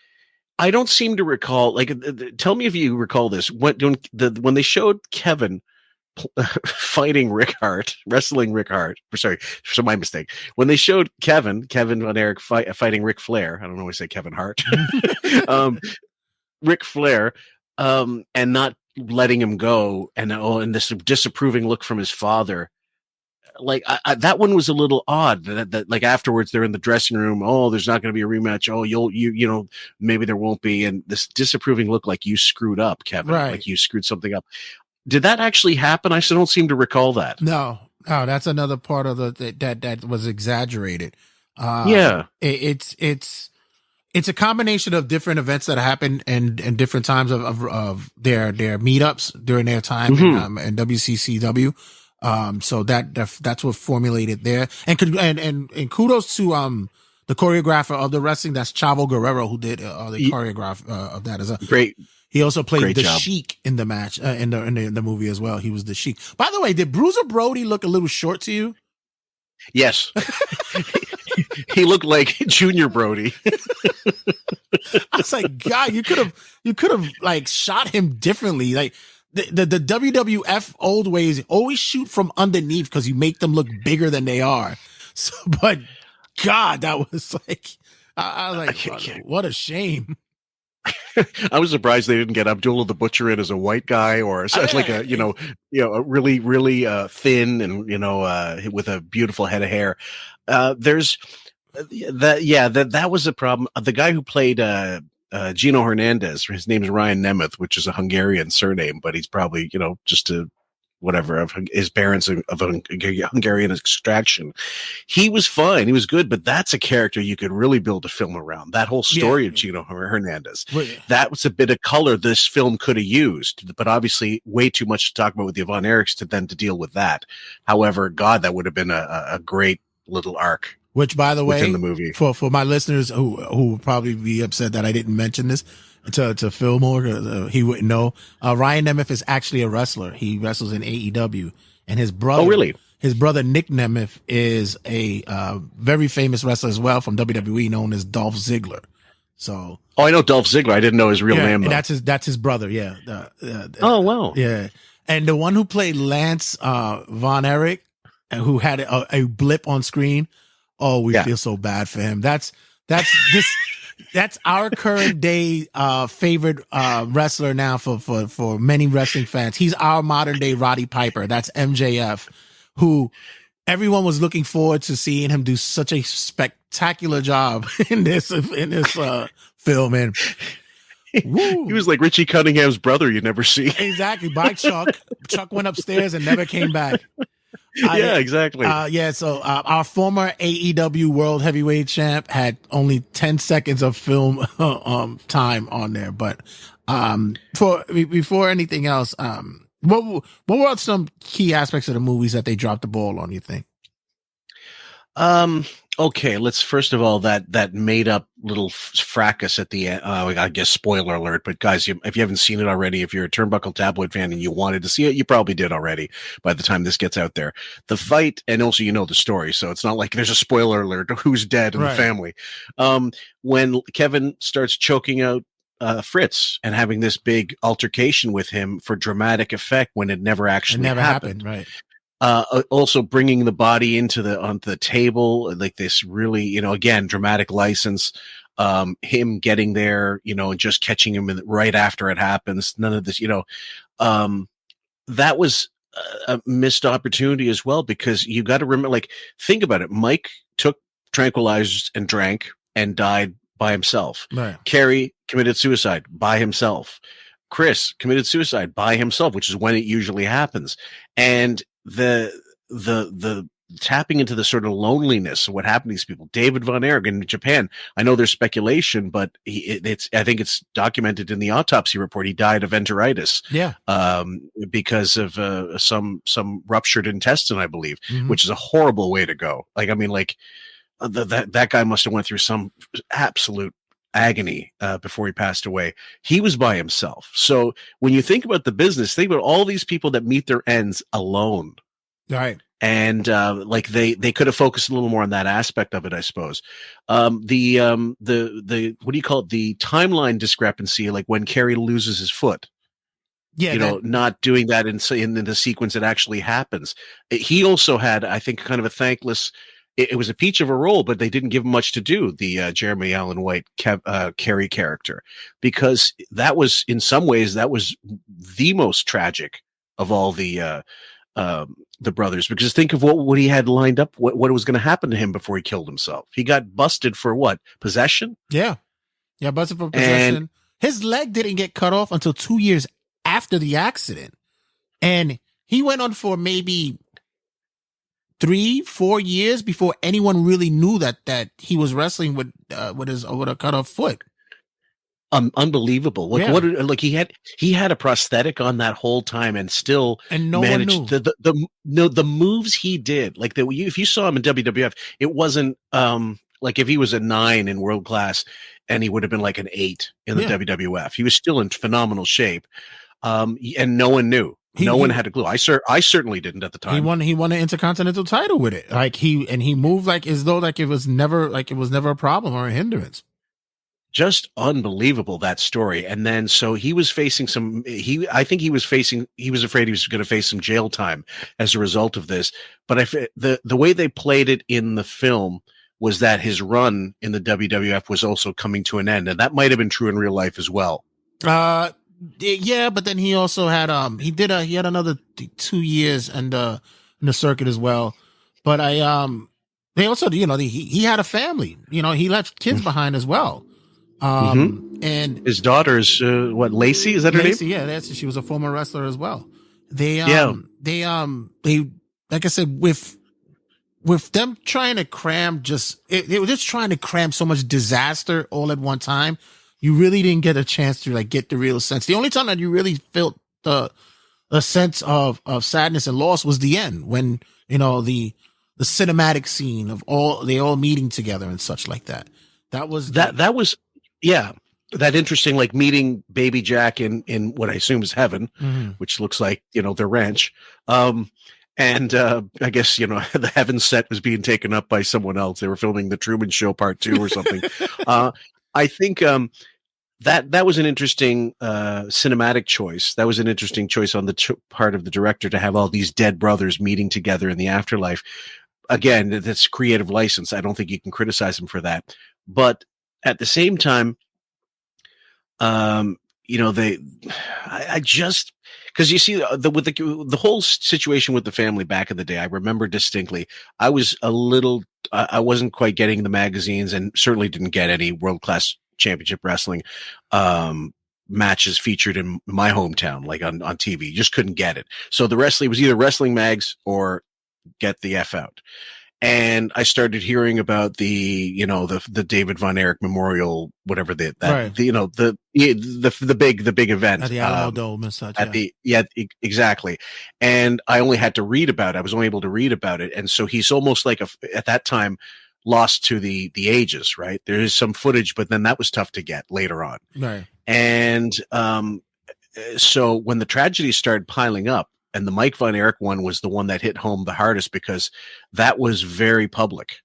S14: I don't seem to recall. Like, tell me if you recall this. When they showed Kevin fighting Rick Hart, wrestling Rick Hart. Sorry, so my mistake. When they showed Kevin Von Erich fighting Ric Flair, I don't know why I say Kevin Hart, Ric Flair, and not letting him go, and this disapproving look from his father. Like that one was a little odd. That like afterwards they're in the dressing room. Oh, there's not going to be a rematch. Oh, you know maybe there won't be. And this disapproving look, like you screwed up, Kevin.
S6: Right.
S14: Like you screwed something up. Did that actually happen? I still don't seem to recall that.
S6: No, that's another part of that was exaggerated.
S14: Yeah,
S6: it's a combination of different events that happened and different times of their meetups during their time in WCCW. So that's what formulated there. And kudos to the choreographer of the wrestling. That's Chavo Guerrero, who did the choreograph of that as a
S14: great.
S6: He also played the
S14: job.
S6: Sheik in the match in the movie as well. He was the Sheik. By the way, did Bruiser Brody look a little short to you?
S14: Yes. He looked like Junior Brody.
S6: I was like, God, you could have like shot him differently. Like the WWF old ways always shoot from underneath because you make them look bigger than they are. So, but God, that was like, I was like, what a shame.
S14: I was surprised they didn't get Abdullah the Butcher in as a white guy or like a a really thin and with a beautiful head of hair. There's that was a problem. The guy who played Gino Hernandez, his name is Ryan Nemeth, which is a Hungarian surname, but he's probably just a whatever of his parents of Hungarian extraction. He was fine. He was good, but that's a character you could really build a film around. That whole story of Gino Hernandez. That was a bit of color this film could have used, but obviously way too much to talk about with the Von Erichs to deal with that. However, God, that would have been a great little arc.
S6: Which, by the way,
S14: within the movie,
S6: for my listeners who would probably be upset that I didn't mention this to Fillmore, he wouldn't know. Ryan Nemeth is actually a wrestler. He wrestles in AEW, and his brother.
S14: Oh, really?
S6: His brother Nick Nemeth is a very famous wrestler as well from WWE, known as Dolph Ziggler. So,
S14: I know Dolph Ziggler. I didn't know his real name though.
S6: That's his brother. Yeah.
S14: Oh wow.
S6: Yeah, and the one who played Lance Von Erich, who had a blip on screen. Oh, we feel so bad for him. That's our current day favorite wrestler now for many wrestling fans. He's our modern day Roddy Piper. That's MJF, who everyone was looking forward to seeing him do such a spectacular job in this film. And
S14: he was like Richie Cunningham's brother you never see.
S6: Exactly. By Chuck. Chuck went upstairs and never came back.
S14: Yeah, exactly.
S6: So our former AEW World Heavyweight Champ had only 10 seconds of film time on there. But before anything else, what were some key aspects of the movies that they dropped the ball on, you think?
S14: Okay, let's first of all that made up little fracas at the end. I guess spoiler alert, but guys, if you haven't seen it already, if you're a Turnbuckle Tabloid fan and you wanted to see it, you probably did already by the time this gets out there. The fight, and also the story, so it's not like there's a spoiler alert who's dead in the family. When Kevin starts choking out Fritz and having this big altercation with him for dramatic effect when it never actually happened.
S6: Right.
S14: Also bringing the body onto the table, like this really, again, dramatic license, him getting there, and just catching him right after it happens. None of this, that was a missed opportunity as well, because you got to remember, think about it. Mike took tranquilizers and drank and died by himself.
S6: Right.
S14: Kerry committed suicide by himself. Chris committed suicide by himself, which is when it usually happens. And the tapping into the sort of loneliness of what happened to these people. David Von Erich in Japan, I know there's speculation, but I think it's documented in the autopsy report. He died of enteritis.
S6: Yeah.
S14: Because of some ruptured intestine, I believe, which is a horrible way to go. That guy must have went through some absolute agony before he passed away. He was by himself. So when you think about the business, think about all these people that meet their ends alone.
S6: Right.
S14: And they could have focused a little more on that aspect of it, I suppose. The what do you call it? The timeline discrepancy, like when Kerry loses his foot. not doing that in the sequence that actually happens. He also had, I think, kind of a thankless. It was a peach of a role, but they didn't give him much to do. The Jeremy Allen White Carrie character, because that was in some ways that was the most tragic of all the brothers. Because think of what he had lined up, what was going to happen to him before he killed himself. He got busted for what? Possession?
S6: Yeah, busted for possession. And his leg didn't get cut off until 2 years after the accident, and he went on for maybe 3-4 years before anyone really knew that he was wrestling with a cut off foot.
S14: Unbelievable! Like he had a prosthetic on that whole time, and still
S6: no
S14: managed
S6: one
S14: knew the moves he did. Like if you saw him in WWF, it wasn't like if he was a 9 in world class, and he would have been like an 8 in the WWF. He was still in phenomenal shape, and no one knew. No one had a clue. I certainly didn't at the time.
S6: He won an Intercontinental title with it. Like he moved like as though it was never a problem or a hindrance.
S14: Just unbelievable, that story. And then so he was facing I think he was afraid he was going to face some jail time as a result of this. But the way they played it in the film was that his run in the WWF was also coming to an end, and that might have been true in real life as well.
S6: Yeah, but then he also had he had another 2 years in the circuit as well. But they also, he had a family. He left kids behind as well. And
S14: his daughter's Lacey, is that her name?
S6: Yeah, she was a former wrestler as well. They like I said, with them trying to cram they were just trying to cram so much disaster all at one time. You really didn't get a chance to get the real sense. The only time that you really felt the sense of sadness and loss was the end, when the cinematic scene of they all meeting together and such like that. That was that interesting, like meeting Baby Jack in what I assume is heaven, which looks like their ranch. And I guess the heaven set was being taken up by someone else. They were filming the Truman Show Part 2 or something. I think that was an interesting cinematic choice. That was an interesting choice on the part of the director to have all these dead brothers meeting together in the afterlife. Again, that's creative license. I don't think you can criticize him for that. But at the same time, because you see with the whole situation with the family back in the day, I remember distinctly. I wasn't quite getting the magazines, and certainly didn't get any world-class championship wrestling matches featured in my hometown, like on TV. You just couldn't get it. So the wrestling was either wrestling mags or get the F out. And I started hearing about the David Von Erich Memorial, whatever the big event at the Alamo Dome and such.
S14: Exactly. And I only had to read about it. I was only able to read about it. And so he's almost like at that time lost to the ages, right? There is some footage, but then that was tough to get later on.
S6: Right.
S14: And so when the tragedies started piling up, and the Mike Von Erich one was the one that hit home the hardest, because that was very public.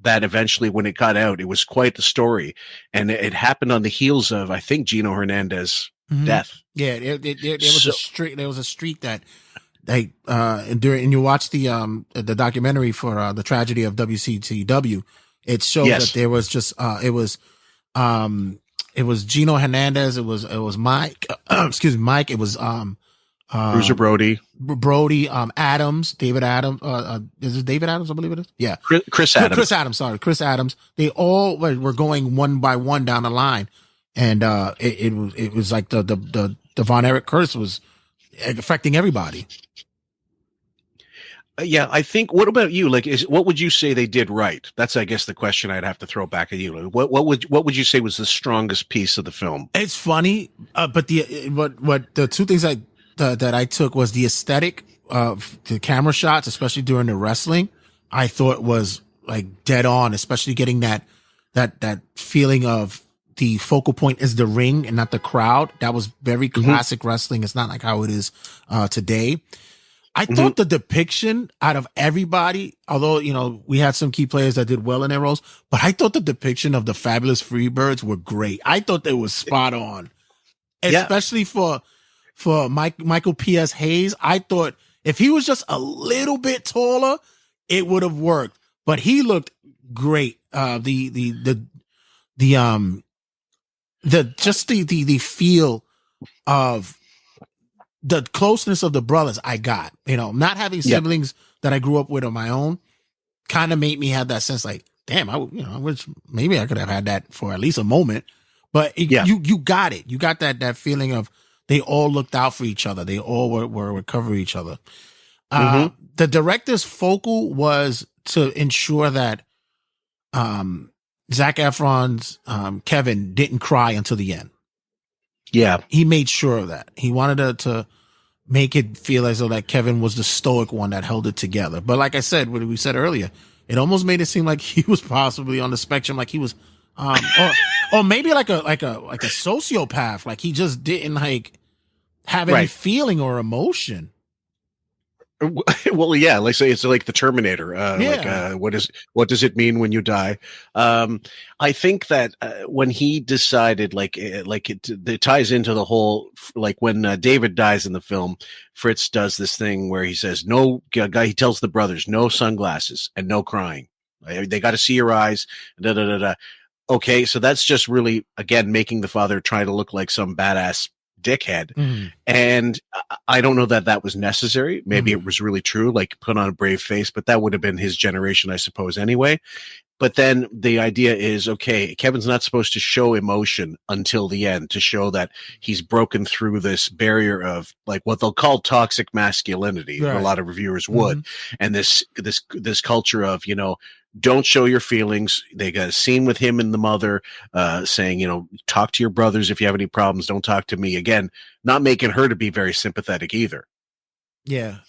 S14: That eventually, when it got out, it was quite the story. And it happened on the heels of, I think, Gino Hernandez death.
S6: Yeah, there was a streak that and you watch the documentary for the tragedy of WCTW. It showed that there was just it was Gino Hernandez, it was Mike, Mike, it was
S14: Bruiser Brody,
S6: Adams, David Adams, is it David Adams? I believe it is. Yeah.
S14: Chris Adams.
S6: Chris Adams. They all were going one by one down the line. And, it was like the Von Erich curse was affecting everybody.
S14: Yeah. I think, what about you? Like, what would you say they did right? That's, I guess, the question I'd have to throw back at you. What would you say was the strongest piece of the film?
S6: It's funny. But the two things that I took was the aesthetic of the camera shots, especially during the wrestling. I thought was like dead on, especially getting that feeling of the focal point is the ring and not the crowd. That was very classic wrestling. It's not like how it is today. I thought the depiction out of everybody, although, we had some key players that did well in their roles, but I thought the depiction of the Fabulous Freebirds were great. I thought they were spot on, especially for for Michael P.S. Hayes. I thought if he was just a little bit taller, it would have worked. But he looked great. The feel of the closeness of the brothers I got, not having siblings that I grew up with on my own kind of made me have that sense like, damn, I wish maybe I could have had that for at least a moment, but you got it. You got that feeling of they all looked out for each other. They all were covering each other. The director's focal was to ensure that, Zac Efron's, Kevin didn't cry until the end.
S14: Yeah.
S6: He made sure of that. He wanted to make it feel as though that Kevin was the stoic one that held it together. But like I said, what we said earlier, it almost made it seem like he was possibly on the spectrum, like he was, or maybe like a sociopath, like he just didn't have any feeling or emotion.
S14: Well, yeah, like say it's like the Terminator. What does it mean when you die? I think that when he decided, it ties into the whole, like when David dies in the film, Fritz does this thing where he says, "No, guy." He tells the brothers, "No sunglasses and no crying. They got to see your eyes." Da da da da. Okay, so that's just really again making the father try to look like some badass dickhead. And I don't know that was necessary. Maybe it was really true, like put on a brave face, but that would have been his generation, I suppose, anyway. But then the idea is, okay, Kevin's not supposed to show emotion until the end to show that he's broken through this barrier of like what they'll call toxic masculinity. Right. A lot of reviewers would. And this culture of, don't show your feelings. They got a scene with him and the mother saying, talk to your brothers if you have any problems. Don't talk to me. Again, not making her to be very sympathetic either.
S6: Yeah.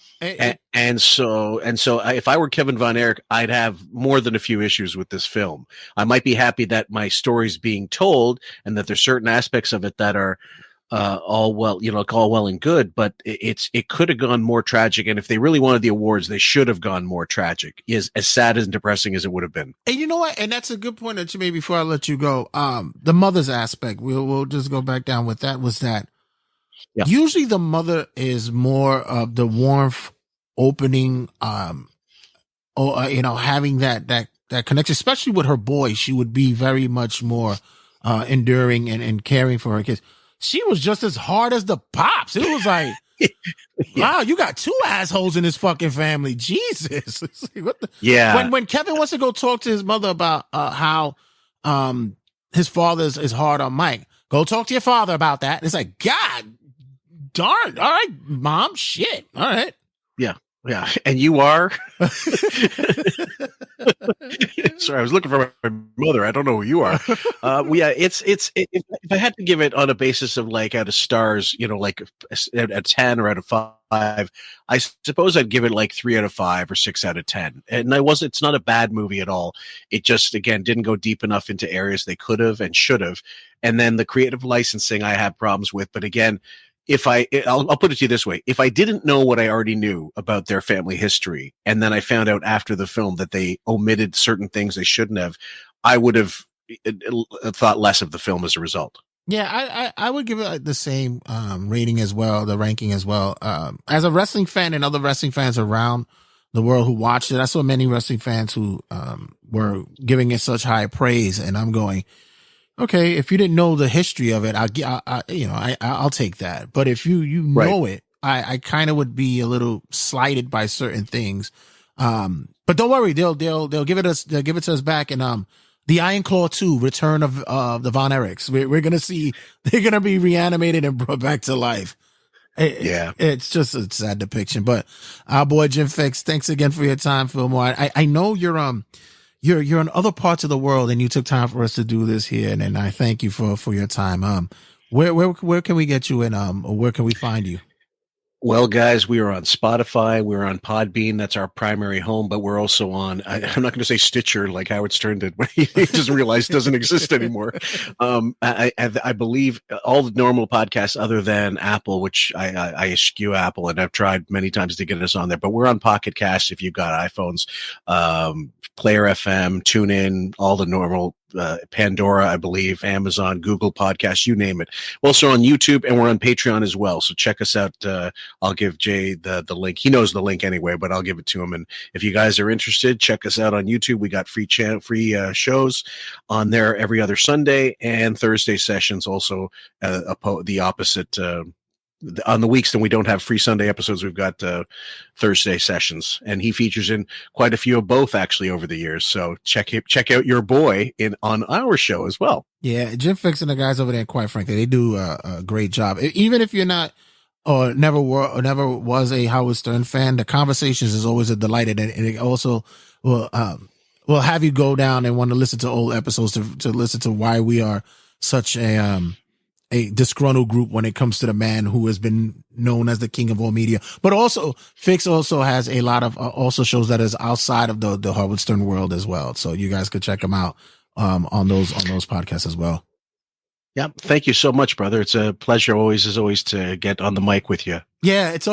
S14: And so if I were Kevin Von Erich, I'd have more than a few issues with this film. I might be happy that my story's being told and that there's certain aspects of it that are all well and good, but it could have gone more tragic. And if they really wanted the awards, they should have gone more tragic, as sad and depressing as it would have been.
S6: And you know what? And that's a good point that you made before I let you go. The mother's aspect, we'll just go back down with that, was that usually the mother is more of the warmth, opening, having that connection, especially with her boy. She would be very much more enduring and caring for her kids. She was just as hard as the pops. It was like, wow, you got two assholes in this fucking family. Jesus. What the? When Kevin wants to go talk to his mother about how his father is hard on Mike, go talk to your father about that. It's like, God darn. All right, mom. Shit. All right.
S14: Yeah. Yeah. And you are? Sorry, I was looking for my mother. I don't know who you are. If I had to give it on a basis of like out of stars, like a 10 or out of 5, I suppose I'd give it like 3 out of 5 or 6 out of 10. And it's not a bad movie at all. It just, again, didn't go deep enough into areas they could have and should have. And then the creative licensing I have problems with. But again, I'll put it to you this way. If I didn't know what I already knew about their family history, and then I found out after the film that they omitted certain things they shouldn't have, I would have thought less of the film as a result.
S6: Yeah, I would give it the same rating as well, the ranking as well. As a wrestling fan and other wrestling fans around the world who watched it, I saw many wrestling fans who were giving it such high praise, and I'm going, okay, if you didn't know the history of it, I'll take that. But if you know it, I kind of would be a little slighted by certain things. But don't worry, they'll give it to us back. And the Iron Claw 2, Return of the Von Erichs. We're gonna see they're gonna be reanimated and brought back to life. It's just a sad depiction. But our boy Jim Fixx, thanks again for your time, Fillmore. I know you're in other parts of the world, and you took time for us to do this here, and I thank you for your time. Where can we get you, and or where can we find you?
S14: Well, guys, we are on Spotify. We're on Podbean. That's our primary home, but we're also on, I'm not going to say Stitcher like Howard Stern did when he just realized doesn't exist anymore. I believe all the normal podcasts other than Apple, which I eschew Apple, and I've tried many times to get us on there, but we're on Pocket Cast if you've got iPhones, Player FM, TuneIn, all the normal Pandora, I believe, Amazon, Google Podcasts, you name it. We're also on YouTube, and we're on Patreon as well. So check us out. I'll give Jay the link. He knows the link anyway, but I'll give it to him. And if you guys are interested, check us out on YouTube. We got free shows on there every other Sunday, and Thursday sessions also the opposite. On the weeks that we don't have free Sunday episodes, we've got Thursday sessions, and he features in quite a few of both actually over the years. So check out your boy on our show as well.
S6: Yeah, Jim Fixx and the guys over there, quite frankly, they do a great job. Even if you're not or never was a Howard Stern fan, the conversations is always a delight, and it also will have you go down and want to listen to old episodes to listen to why we are such a disgruntled group when it comes to the man who has been known as the king of all media. But also, Fixx also has a lot of also shows that is outside of the Howard Stern world as well. So you guys could check them out on those podcasts as well.
S14: Yeah, thank you so much, brother. It's a pleasure always to get on the mic with you.
S6: Yeah, it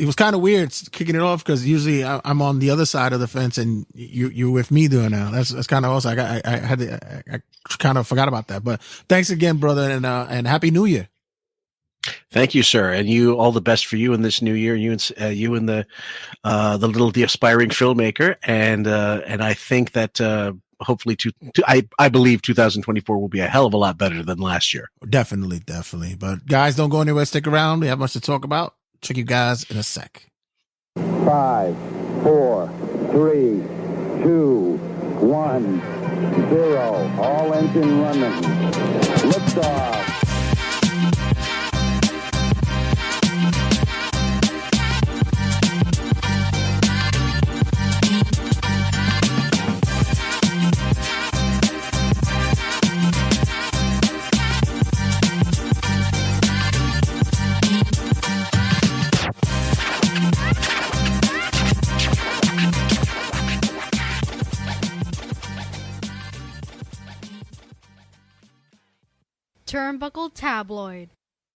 S6: was kind of weird kicking it off because usually I'm on the other side of the fence and you're with me doing that. That's kind of also I kind of forgot about that. But thanks again, brother, and Happy New Year.
S14: Thank you, sir, and you all the best for you in this new year. You and the aspiring filmmaker, and I think that. Hopefully, I believe 2024 will be a hell of a lot better than last year.
S6: Definitely. But guys, don't go anywhere. Stick around. We have much to talk about. Check you guys in a sec.
S3: 5, 4, 3, 2, 1, 0. All engine running. Liftoff.
S8: Turnbuckle Tabloid.